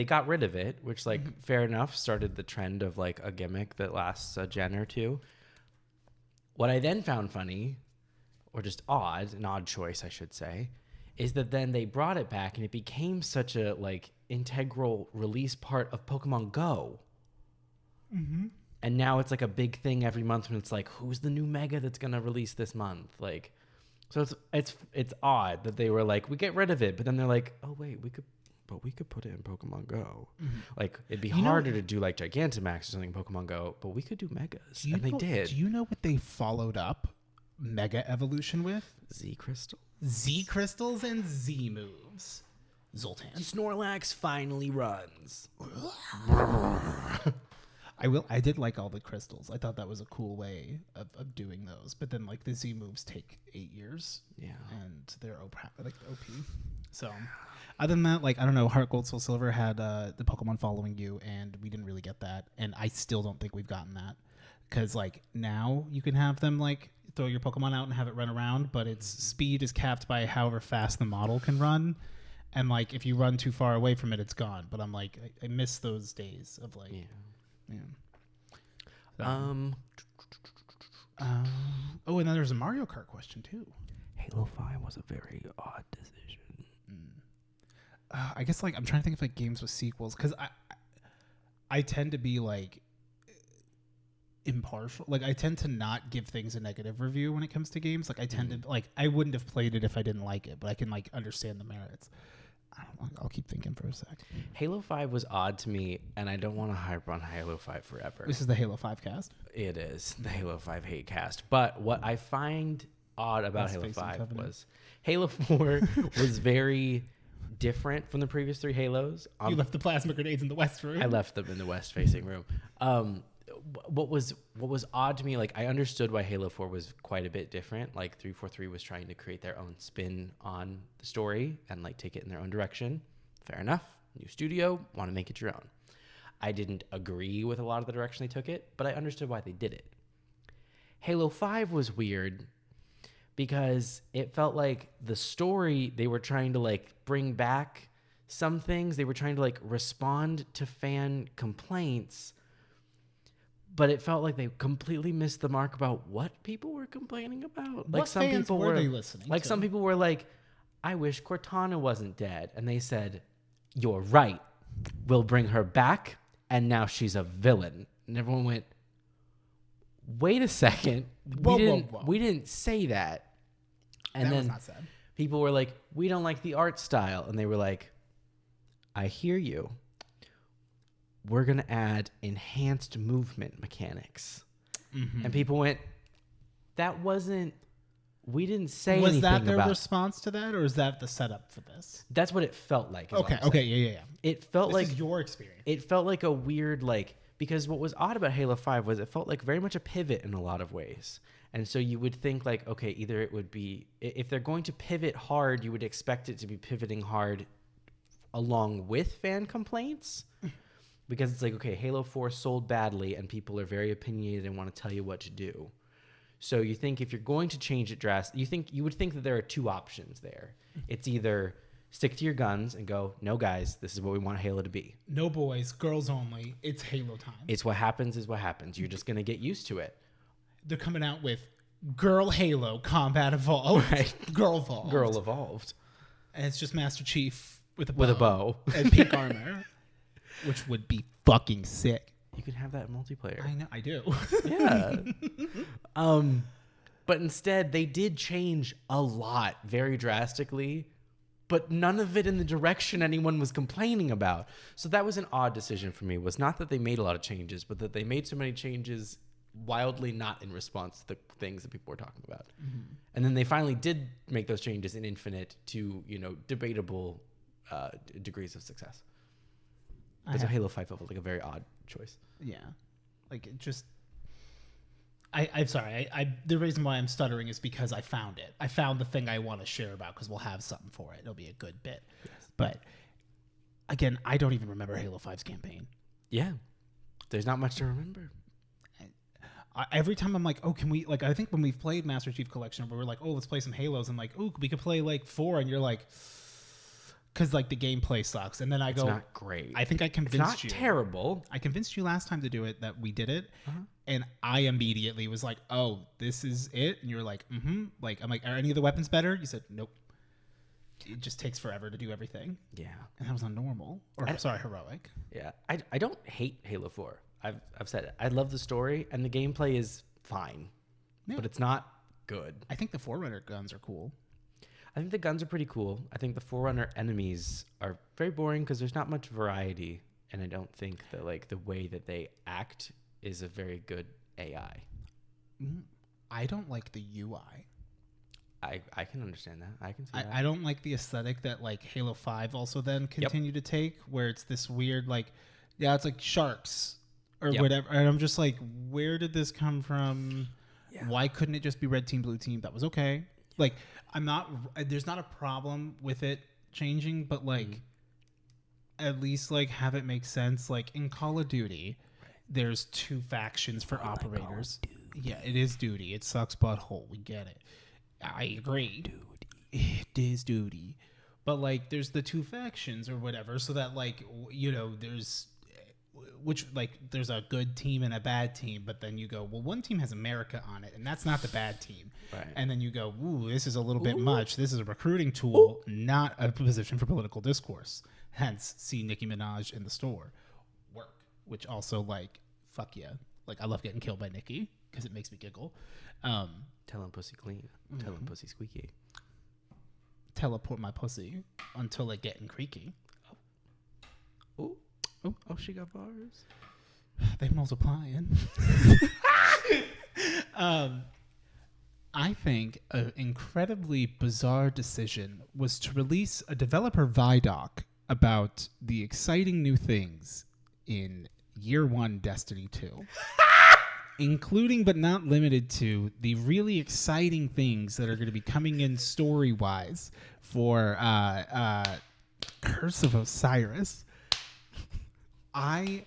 got rid of it, which like fair enough, started the trend of like a gimmick that lasts a gen or two. What I then found funny, or just an odd choice, I should say, is that then they brought it back and it became such a like integral release part of Pokemon Go. And now it's like a big thing every month when it's like, who's the new Mega that's gonna release this month? Like, so it's odd that they were like, we get rid of it, but then they're like, oh wait, we could put it in Pokemon Go. Like it'd be harder to do like Gigantamax or something in Pokemon Go, but we could do Megas, and they did. Do you know what they followed up Mega Evolution with? Z Crystal. Z Crystals and Z moves. Zoltan. Snorlax finally runs. I did like all the crystals. I thought that was a cool way of doing those. But then like the Z moves take 8 years. Yeah. And they're OP. So other than that, like I don't know, Heart Gold Soul Silver had the Pokemon following you, and we didn't really get that. And I still don't think we've gotten that. Because like now you can have them like throw your Pokemon out and have it run around, but its speed is capped by however fast the model can run. And like if you run too far away from it, it's gone. But I'm like I miss those days of like So, oh, and then there's a Mario Kart question too. Halo 5 was a very odd decision. I guess like I'm trying to think of like games with sequels because I tend to be like impartial. Like I tend to not give things a negative review when it comes to games. Like I tend to like I wouldn't have played it if I didn't like it, but I can like understand the merits. I don't know. I'll keep thinking for a sec. Halo 5 was odd to me, and I don't want to hype on Halo 5 forever. This is the Halo 5 cast. It is the Halo 5 hate cast. But what I find odd about Halo 5 was Halo 4 was very different from the previous 3 Halos. You left the plasma grenades in the west room. I left them in the west-facing room. What was odd to me, like I understood why Halo 4 was quite a bit different. Like 343 was trying to create their own spin on the story and like take it in their own direction. Fair enough. New studio, want to make it your own. I didn't agree with a lot of the direction they took it, but I understood why they did it. Halo 5 was weird because it felt like the story, they were trying to like bring back some things. They were trying to like respond to fan complaints, but it felt like they completely missed the mark about what people were complaining about. Like What some fans people were they listening like to? some people were like, I wish Cortana wasn't dead. And they said, you're right. We'll bring her back. And now she's a villain. And everyone went, wait a second. Whoa. We didn't say that. And that then was not sad. people were like, we don't like the art style. And they were like, I hear you. We're going to add enhanced movement mechanics. Mm-hmm. And people went, that wasn't, we didn't say anything Was that their about response to that, or is that the setup for this? That's what it felt like. is all I'm saying. Okay, yeah. It felt This like is your experience. it felt like a weird, like, because what was odd about Halo 5 was it felt like very much a pivot in a lot of ways. And so you would think like, okay, either it would be, if they're going to pivot hard, you would expect it to be pivoting hard along with fan complaints. Because it's like, okay, Halo 4 sold badly and people are very opinionated and want to tell you what to do. So you think if you're going to change it drastically, you would think that there are two options there. It's either stick to your guns and go, no, guys, this is what we want Halo to be. No boys, girls only. It's Halo time. It's what happens is what happens. You're just going to get used to it. They're coming out with Girl Halo Combat Evolved. Right. Girl Evolved. Girl evolved. And it's just Master Chief with a bow. And pink armor. Which would be fucking sick. You can have that in multiplayer. I know, I do. Yeah. But instead, they did change a lot very drastically, but none of it in the direction anyone was complaining about. So that was an odd decision for me. Was not that they made a lot of changes, but that they made so many changes wildly not in response to the things that people were talking about. Mm-hmm. And then they finally did make those changes in Infinite to, debatable degrees of success. But so Halo 5 felt like a very odd choice. Yeah. Like, it just... I'm sorry. The reason why I'm stuttering is because I found it. I found the thing I want to share about because we'll have something for it. It'll be a good bit. Yes. But, again, I don't even remember Halo 5's campaign. Yeah. There's not much to remember. Every time I'm like, oh, can we... Like, I think when we've played Master Chief Collection, we were like, oh, let's play some Halos. I'm like, oh, we could play, like, 4. And you're like... Because, like, the gameplay sucks. And then I go... It's not great. I think I convinced you. It's not terrible. I convinced you last time to do it that we did it. Uh-huh. And I immediately was like, oh, this is it? And you're like, mm-hmm. Like, I'm like, are any of the weapons better? You said, nope. It just takes forever to do everything. Yeah. And that was on normal. Or, heroic. Yeah. I don't hate Halo 4. I've said it. I love the story, and the gameplay is fine. Yeah. But it's not good. I think the Forerunner guns are cool. I think the guns are pretty cool. I think the Forerunner enemies are very boring because there's not much variety, and I don't think that like the way that they act is a very good AI. I don't like the UI. I can understand that. I can see that. I don't like the aesthetic that like Halo 5 also then continued to take, where it's this weird like, yeah, it's like sharks or Yep. whatever. And I'm just like, where did this come from? Why couldn't it just be red team, blue team? That was okay. Like, there's not a problem with it changing, but like, at least like have it make sense. Like in Call of Duty, there's 2 factions for operators. Yeah, it is duty. It sucks butthole. We get it. I agree. It is duty. But like, there's the 2 factions or whatever, so that like, there's there's a good team and a bad team, but then you go, well, one team has America on it, and that's not the bad team. Right. And then you go, ooh, this is a little bit much. This is a recruiting tool, not a position for political discourse. Hence, see Nicki Minaj in the store. Work. Which also, like, fuck yeah. Like, I love getting killed by Nicki because it makes me giggle. Tell him pussy clean. Tell him pussy squeaky. Teleport my pussy until it getting creaky. Oh, she got bars. They multiplying. I think an incredibly bizarre decision was to release a developer Vidoc about the exciting new things in Year 1 Destiny 2. Including but not limited to the really exciting things that are going to be coming in story-wise for Curse of Osiris. I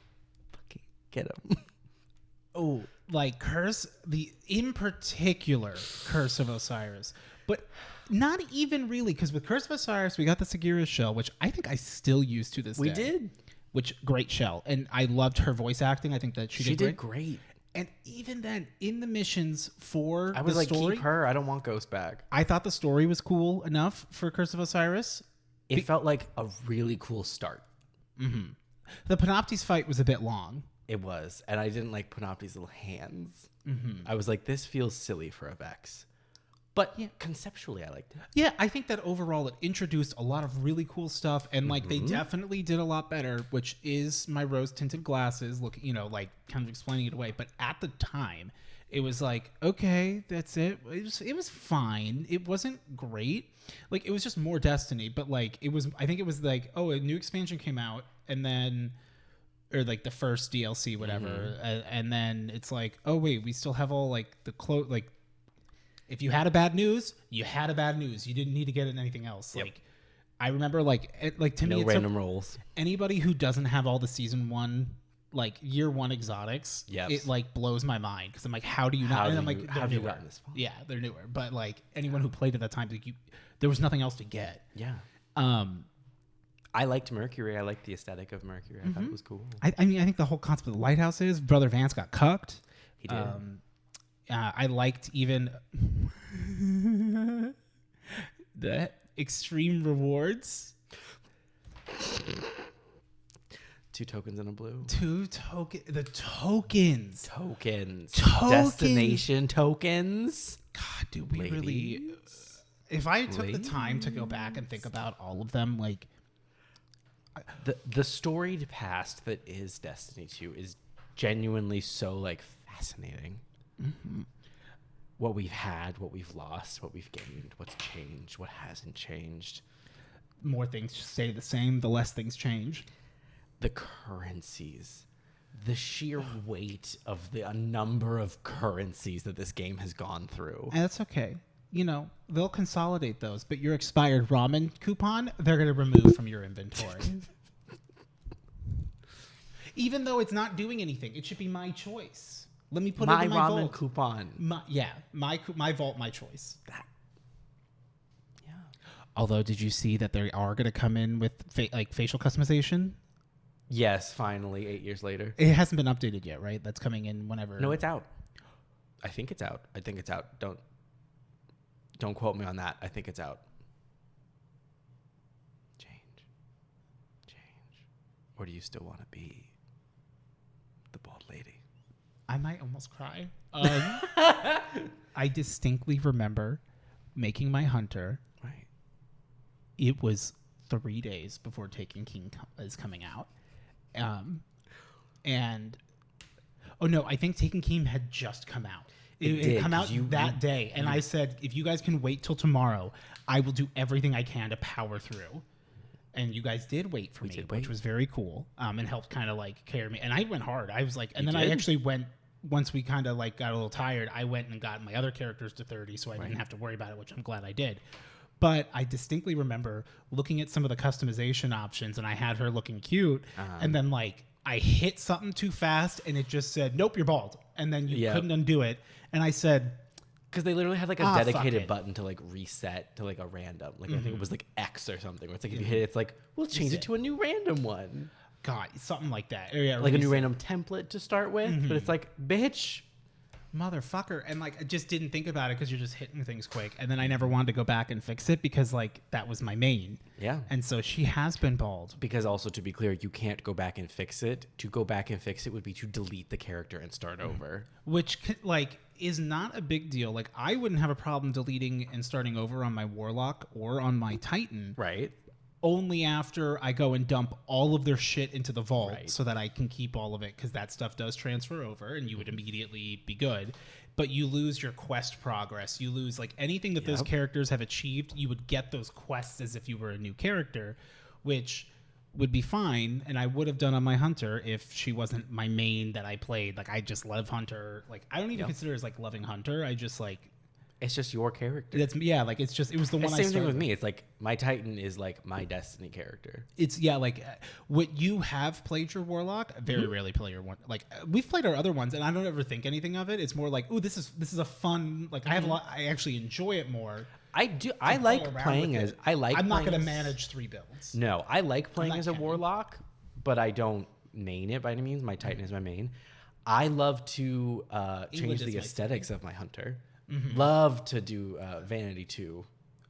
Fucking get him. Oh, like in particular, Curse of Osiris. But not even really, because with Curse of Osiris, we got the Sagira shell, which I think I still use to this day. We did. Which, great shell. And I loved her voice acting. I think that she did great. And even then, in the missions for I was the like, story, keep her. I don't want Ghost back. I thought the story was cool enough for Curse of Osiris. It felt like a really cool start. The Panoptes fight was a bit long. It was. And I didn't like Panopti's little hands. I was like, this feels silly for a Vex. But conceptually, I liked it. Yeah, I think that overall it introduced a lot of really cool stuff, and like they definitely did a lot better, which is my rose-tinted glasses, like kind of explaining it away. But at the time, it was like, okay, that's it. It was fine. It wasn't great. Like, it was just more Destiny, but like I think it was like, oh, a new expansion came out, and then, or like the first DLC, whatever, and then it's like, oh wait, we still have all like the if you had a bad news, you had a bad news. You didn't need to get it anything else. Yep. Like, I remember, to me, No it's random rolls. anybody who doesn't have all the season 1, like Year 1 exotics, Yes. it like blows my mind because I'm like, how do you not? How And do I'm like, you- they're how have you newer. gotten this far? Yeah, they're newer. But like anyone who played at that time, like there was nothing else to get. Yeah. Um, I liked Mercury. I liked the aesthetic of Mercury. I thought it was cool. I mean, I think the whole concept of the lighthouse is Brother Vance got cucked. He did. I liked even the extreme rewards. 2 tokens and a blue. The tokens. Tokens. Tokens. Destination tokens. God, dude, we really. Ladies. If I took the time to go back and think about all of them, like, The storied past that is Destiny 2 is genuinely so like fascinating. What we've had, what we've lost, what we've gained, what's changed, what hasn't changed. more things stay the same, the less things change. The currencies, the sheer weight of the number of currencies that this game has gone through. And that's okay. You know, they'll consolidate those, but your expired ramen coupon, they're going to remove from your inventory. Even though it's not doing anything, it should be my choice. Let me put it in my ramen vault. coupon. My vault, my choice. That. Yeah. Although, did you see that they are going to come in with facial customization? Yes, finally, 8 years later. It hasn't been updated yet, right? That's coming in whenever. No, it's out. I think it's out. Don't quote me on that. I think it's out. Change. Or do you still want to be the bald lady? I might almost cry. I distinctly remember making my hunter. Right. It was 3 days before Taken King is coming out. And oh no, I think Taken King had just come out. It did, come out 'cause that day, and I said, if you guys can wait till tomorrow, I will do everything I can to power through. and you guys did wait for We me, did which wait. was very cool. And helped kind of like carry me. And I went hard. I was like, and You then I did? actually went. Once we kind of like got a little tired, I went and got my other characters to 30, so I didn't have to worry about it, which I'm glad I did. But I distinctly remember looking at some of the customization options, and I had her looking cute, and then like I hit something too fast, and it just said, "Nope, you're bald," and then you Yep. couldn't undo it. And I said, Because they literally had like a fuck dedicated it. button to like reset to like a random. Like I think it was like X or something. Where it's like if you hit it, it's like we'll change it to a new random one. God, something like that. Or, yeah, Like a new reset. random template to start with. But it's like, bitch. Motherfucker. And like I just didn't think about it because you're just hitting things quick. And then I never wanted to go back and fix it because like that was my main. Yeah. And so she has been bald. Because also, to be clear, you can't go back and fix it. To go back and fix it would be to delete the character and start over. Which like is not a big deal. Like I wouldn't have a problem deleting and starting over on my Warlock or on my Titan. Right. Only after I go and dump all of their shit into the vault Right. so that I can keep all of it, because that stuff does transfer over and you would immediately be good. But you lose your quest progress. You lose like anything that those characters have achieved. You would get those quests as if you were a new character, which would be fine. And I would have done on my Hunter if she wasn't my main that I played. Like I just love Hunter. Like I don't even consider it as like loving Hunter. I just like It's just your character. that's yeah. Like it's just it was the one It's I same thing started with me. It's like my Titan is like my Destiny character. It's like what you have played your Warlock. Very rarely play your one. Like we've played our other ones, and I don't ever think anything of it. It's more like, ooh, this is a fun. Like I have a lot. I actually enjoy it more. I do. I play like around playing with as. it. I like. I'm not playing going to as- manage 3 builds. No, I like playing not as a counting. Warlock, but I don't main it by any means. My Titan is my main. I love to change is the my aesthetics of my Hunter. Love to do Vanity 2.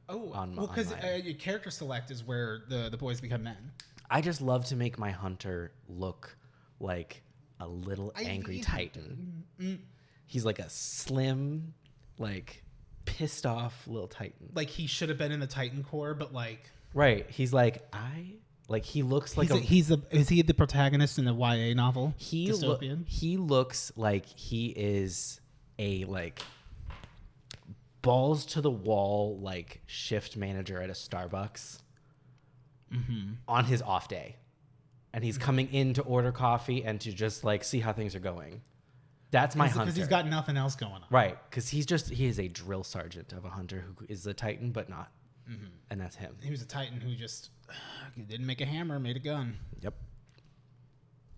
Oh, On well, because mine. your character select is where the boys become men. I just love to make my Hunter look like a little angry hate Titan. He's like a slim, like pissed off little Titan. Like he should have been in the Titan Corps, but like Right. He's like he looks like is he the protagonist in the YA novel? he Dystopian. he looks like he is a like balls to the wall like shift manager at a Starbucks on his off day, and he's coming in to order coffee and to just like see how things are going. That's my Hunter. Because he's got nothing else going on. Right, because he is a drill sergeant of a Hunter who is a Titan but not, and that's him. He was a Titan who just didn't make a hammer, made a gun. Yep.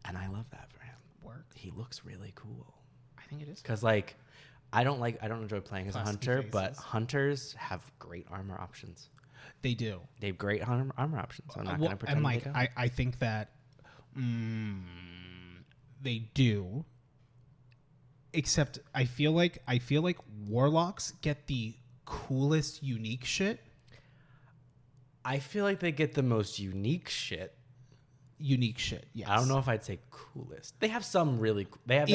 And I love that for him. Work. He looks really cool. I think it is. Because like I don't enjoy playing as a Plasticky Hunter, but faces. Hunters have great armor options. They do. They have great armor options. I'm not Well, gonna pretend and like they don't. I think that they do. Except I feel like Warlocks get the coolest unique shit. I feel like they get the most unique shit. Unique shit. Yes. I don't know if I'd say coolest. They have some really. They have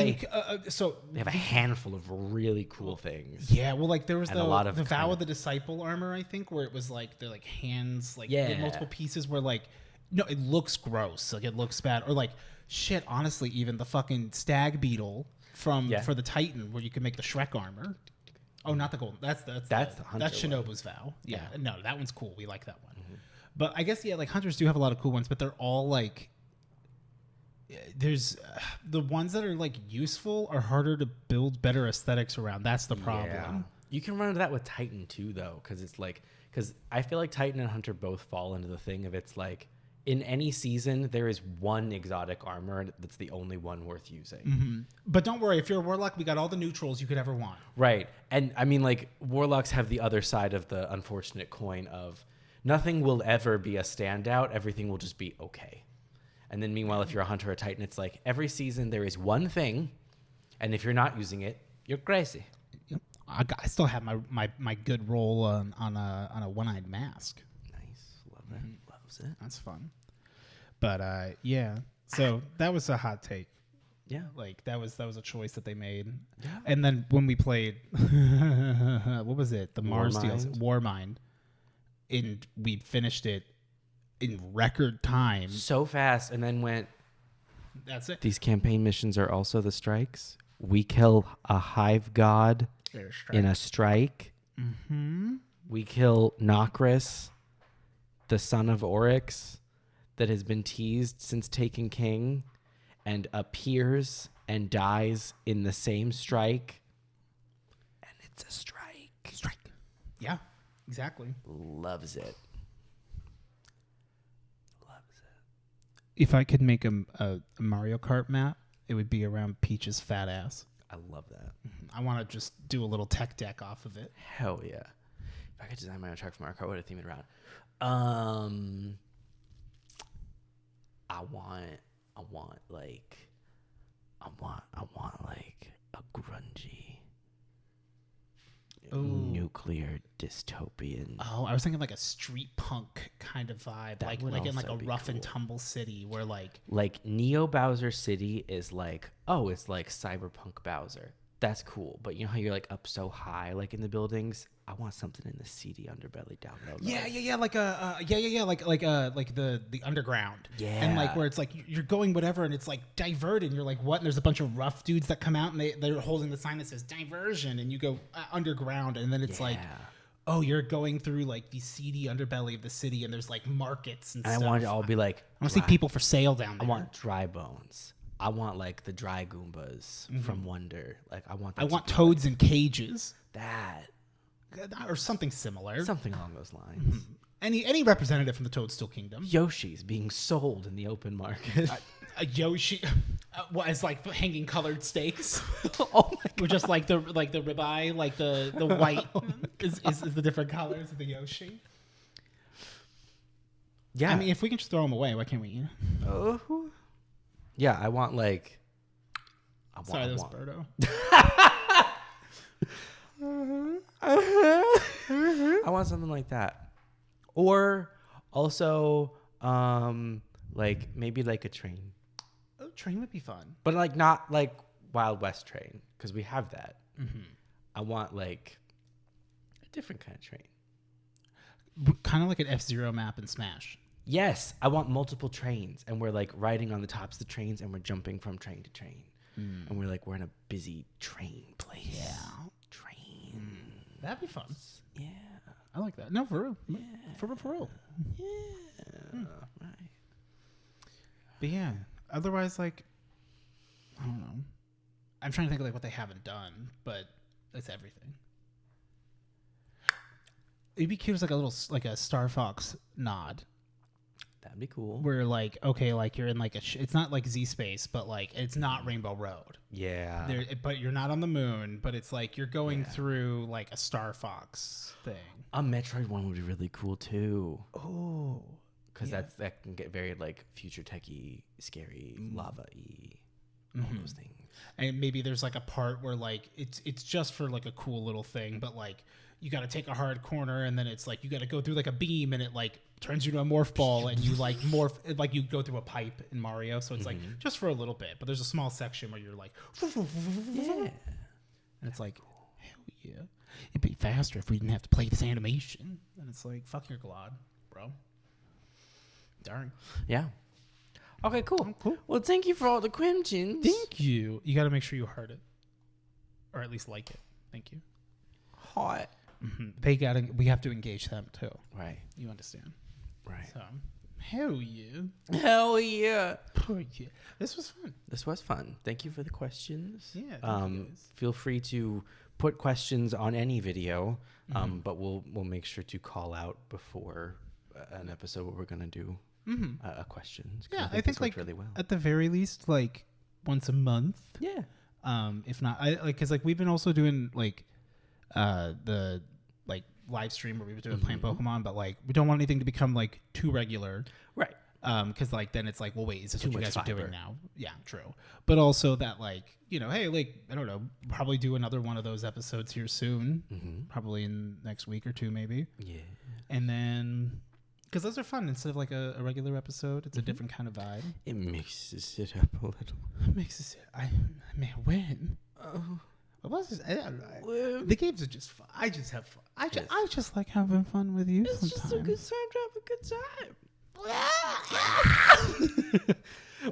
So they have a handful of really cool things. yeah, well, like there was And the a lot of the Vow kind of of- the Disciple armor, I think, where it was like they're like hands, like Yeah. multiple pieces. Where like no, it looks gross, like it looks bad, or like shit. Honestly, even the fucking Stag Beetle from Yeah. for the Titan, where you can make the Shrek armor. Oh, not the gold. That's the Hunter That's one. Shinobu's Vow. Yeah, no, that one's cool. We like that one. But I guess like Hunters do have a lot of cool ones, but they're all like. There's the ones that are like useful are harder to build better aesthetics around. That's the problem. Yeah. You can run into that with Titan too, though, because I feel like Titan and Hunter both fall into the thing of it's like in any season there is one exotic armor that's the only one worth using. But don't worry, if you're a Warlock, we got all the neutrals you could ever want. Right, and I mean like Warlocks have the other side of the unfortunate coin of nothing will ever be a standout. Everything will just be okay. And then meanwhile, if you're a Hunter or a Titan, it's like every season there is one thing, and if you're not using it, you're crazy. Yep. I still have my good roll on a one-eyed mask. Nice, love that, loves it. That's fun. But yeah, so that was a hot take. Yeah, Like that was a choice that they made. Yeah. And then when we played, what was it? The Mars deals, Warmind, and we finished it in record time. so fast, and then went. That's it. These campaign missions are also the strikes. We kill a hive god in a strike. We kill Nokris the son of Oryx that has been teased since Taken King and appears and dies in the same strike. And it's a strike. Yeah, exactly. Loves it. If I could make a Mario Kart map, it would be around Peach's fat ass. I love that. I want to just do a little tech deck off of it. Hell yeah. If I could design my own track for Mario Kart, what would I theme it around? I want like a grungy nuclear dystopian. Oh, I was thinking like a street punk kind of vibe, like in like a rough and tumble city where like Neo Bowser City is like, oh, it's like cyberpunk Bowser. That's cool, but you know how you're like up so high, like in the buildings. I want something in the seedy underbelly down low. Yeah, like like the underground. Yeah, and like where it's like you're going whatever, and it's like divert, and you're like what? And there's a bunch of rough dudes that come out, and they're holding the sign that says diversion, and you go underground, and then it's like, oh, you're going through like the seedy underbelly of the city, and there's like markets and stuff. I want it all be like, I want to see people for sale down there. I want dry bones. I want like the dry Goombas from Wonder. Like I want toads in cages. That or something similar. Something along those lines. Any representative from the Toadstool Kingdom. Yoshi's being sold in the open market. A Yoshi, as like hanging colored steaks. Oh my god! Or just like the ribeye, like the white is the different colors of the Yoshi. Yeah, I mean, if we can just throw them away, why can't we? Yeah, I want like. Sorry, that was Birdo. I want something like that, or also like maybe like a train. Oh, train would be fun, but like not like Wild West train because we have that. I want like a different kind of train, kind of like an F-Zero map in Smash. Yes, I want multiple trains, and we're like riding on the tops of the trains, and we're jumping from train to train, and we're in a busy train place. Yeah, train. That'd be fun. Yeah, I like that. No, for real. Yeah. For real. Yeah. Right. But yeah, otherwise, like, I don't know. I'm trying to think of like what they haven't done, but it's everything. It'd be cute as like a little like a Star Fox nod. That'd be cool. Where like, okay, like you're in like it's not like Z Space, but like it's not Rainbow Road. Yeah. But you're not on the moon, but it's like you're going through like a Star Fox thing. A Metroid one would be really cool too. Oh. Because that can get very like future techy, scary, lava-y, all those things. And maybe there's like a part where like it's just for like a cool little thing, but like you got to take a hard corner, and then it's like you got to go through like a beam, and it like turns you into a morph ball, and you like morph like you go through a pipe in Mario. So it's like just for a little bit, but there's a small section where you're like, and it's like, hell yeah, it'd be faster if we didn't have to play this animation. And it's like, fuck your glad, bro. Darn. Yeah. Okay, cool. Well, thank you for all the questions. Thank you. You got to make sure you heard it, or at least like it. Thank you. Hot. Mm-hmm. We have to engage them too. Right. You understand? Right. So, hell yeah. Hell yeah. Oh, yeah. This was fun. This was fun. Thank you for the questions. Yeah. Thank you guys. Feel free to put questions on any video, but we'll make sure to call out before an episode what we're gonna do. A questions. Yeah, I think this like worked really well. At the very least, like once a month. Yeah. If not, I like because like we've been also doing like the like live stream where we've been doing playing Pokemon, but like we don't want anything to become like too regular, right? Because like then it's like, well, wait, is this Too what you much guys are fiber. doing now? Yeah, true. But also that like hey, like I don't know, probably do another one of those episodes here soon, probably in next week or two, maybe. Yeah. And then. Because those are fun. Instead of like a regular episode, it's a different kind of vibe. It mixes it up a little. It makes us. I may win. What was this? The games are just fun. I just have fun. I just like having fun with you. It's sometimes. just a good time to have a good time.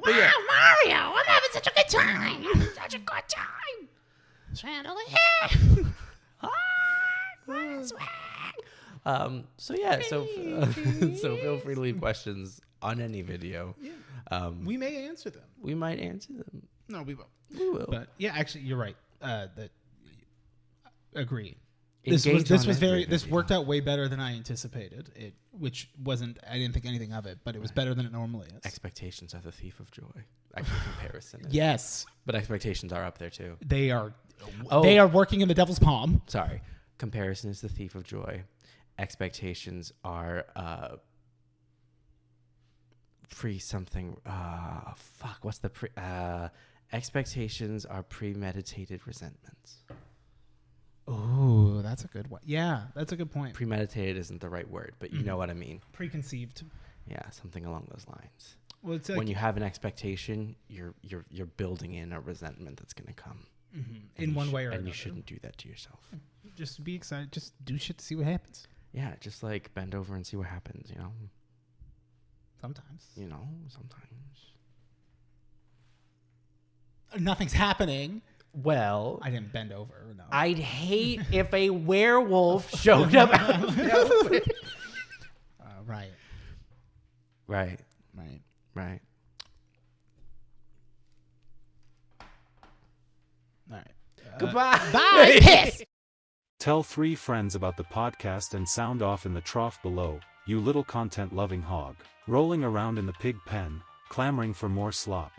Wow, Mario, I'm having such a good time. Such a good time. Chandelier. Swag. So yeah, so feel free to leave questions on any video. Yeah. We may answer them. We might answer them. No, we will. We will. But yeah, actually, you're right. That agree. Engage This on was every very. This video. worked out way better than I anticipated. It, which wasn't. I didn't think anything of it, but it was better than it normally is. Expectations are the thief of joy. Actually, comparison. Is. Yes, But expectations are up there too. they are. Oh. They are working in the devil's palm. Sorry. Comparison is the thief of joy. Expectations are pre something. Fuck. What's the pre? Expectations are premeditated resentments. Oh, that's a good one. Yeah, that's a good point. Premeditated isn't the right word, but you know what I mean. Preconceived. Yeah, something along those lines. Well, it's like, When you have an expectation, you're building in a resentment that's going to come. in one way or and another. you shouldn't do that to yourself. Just be excited. Just do shit to see what happens. Yeah, just like bend over and see what happens. Sometimes Sometimes. nothing's happening. Well, I didn't bend over. No. I'd hate if a werewolf showed up. Right. Right. Right. Right. All right. Goodbye. Bye. Piss. Tell 3 friends about the podcast and sound off in the trough below, you little content-loving hog, rolling around in the pig pen, clamoring for more slop.